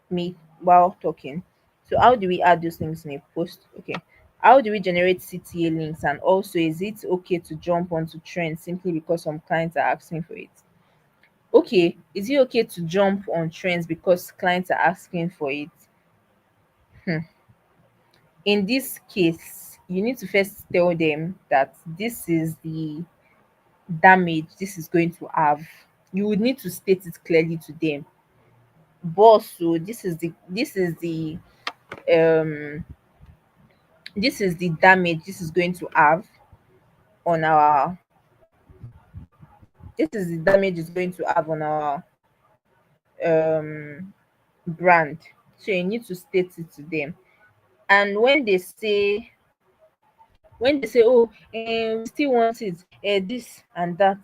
Speaker 1: me while talking. So how do we add those links in a post? Okay. How do we generate CTA links? And also, is it okay to jump onto trends simply because some clients are asking for it? Okay, is it okay to jump on trends because clients are asking for it? Hmm. In this case, you need to first tell them that this is the damage this is going to have. You would need to state it clearly to them. boss. So um this is the damage this is going to have on our this is the damage it's going to have on our um brand. So you need to state it to them. And when they say, oh, we still want it, this and that,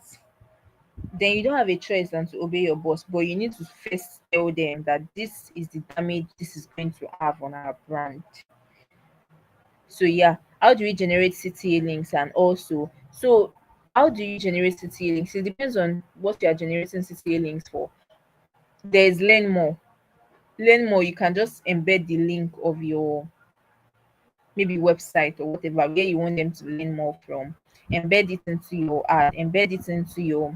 Speaker 1: then you don't have a choice than to obey your boss. But you need to first tell them that this is the damage this is going to have on our brand. So yeah, how do we generate CTA links? And also, so how do you generate CTA links? It depends on what you are generating CTA links for. There's learn more. Learn more, you can just embed the link of your maybe website or whatever where you want them to learn more from. Embed it into your ad, embed it into your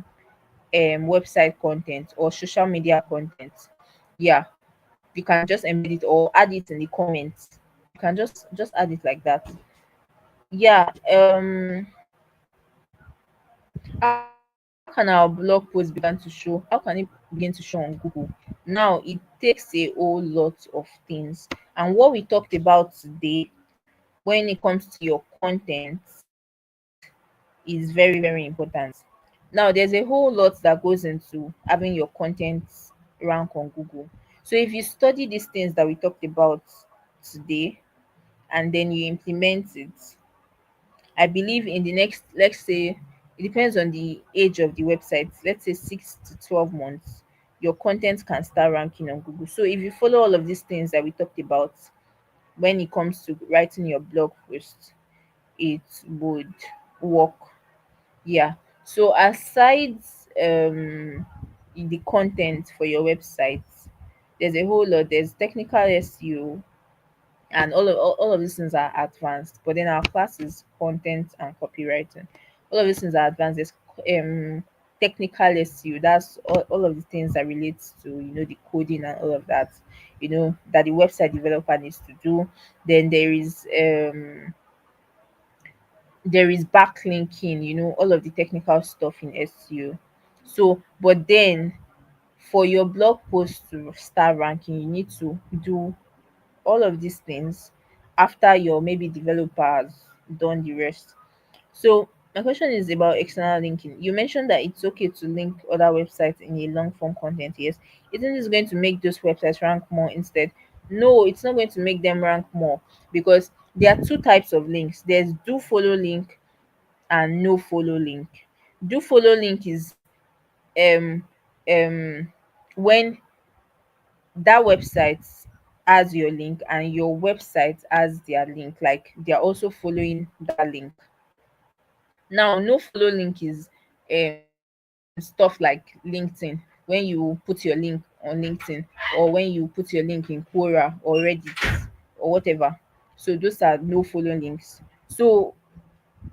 Speaker 1: website content or social media content. Yeah, you can just embed it or add it in the comments. You can just add it like that. Yeah. How can our blog post begin to show? How can it begin to show on Google? Now it takes a whole lot of things. And what we talked about today when it comes to your content is very, very important. Now there's a whole lot that goes into having your content rank on Google. So if you study these things that we talked about today and then you implement it, I believe in the next, let's say, it depends on the age of the website. Let's say 6 to 12 months, your content can start ranking on Google. So if you follow all of these things that we talked about when it comes to writing your blog post, it would work. Yeah. So aside the content for your website, there's a whole lot. There's technical SEO, and all of these things are advanced. But then our class is content and copywriting. All of these things are advanced. There's technical SEO. That's all of the things that relates to the coding and all of that. That the website developer needs to do. Then there is backlinking. All of the technical stuff in SEO. So, but then for your blog post to start ranking, you need to do all of these things after your maybe developer has done the rest. So my question is about external linking. You mentioned that it's okay to link other websites in a long form content. Yes. Isn't this going to make those websites rank more instead? No, it's not going to make them rank more because there are two types of links. There's do follow link and no follow link. Do follow link is um um when that website has your link and your website has their link, like they're also following that link. Now no follow link is stuff like LinkedIn, when you put your link on LinkedIn, or when you put your link in Quora or Reddit or whatever. So those are no follow links. So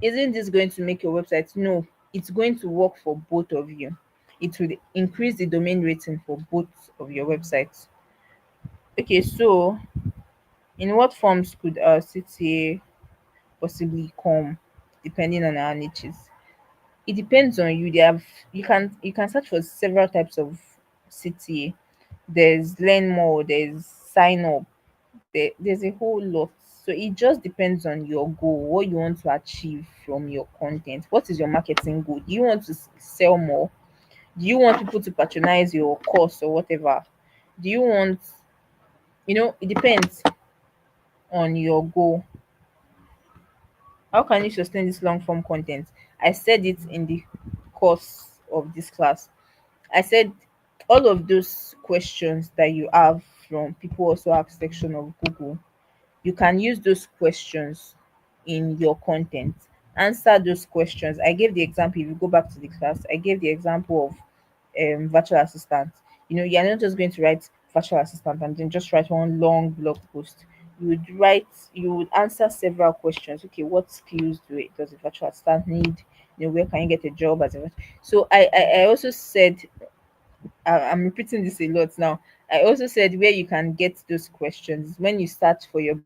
Speaker 1: isn't this going to make your website? No, it's going to work for both of you. It will increase the domain rating for both of your websites. Okay, so in what forms could our CTA possibly come depending on our niches? It depends on you. They have you can search for several types of CTA. There's learn more, there's sign up, there's a whole lot. So it just depends on your goal, what you want to achieve from your content. What is your marketing goal? Do you want to sell more? Do you want people to patronize your course or whatever? Do you want, it depends on your goal. How can you sustain this long form content? I said it in the course of this class. I said all of those questions that you have from people also ask section of Google, you can use those questions in your content. Answer those questions. I gave the example. If you go back to the class, I gave the example of virtual assistant. You're not just going to write virtual assistant and then just write one long blog post. You would answer several questions. Okay, what skills does a virtual assistant need? Where can you get a job as a so I also said, I'm repeating this a lot now. I also said where you can get those questions when you start for your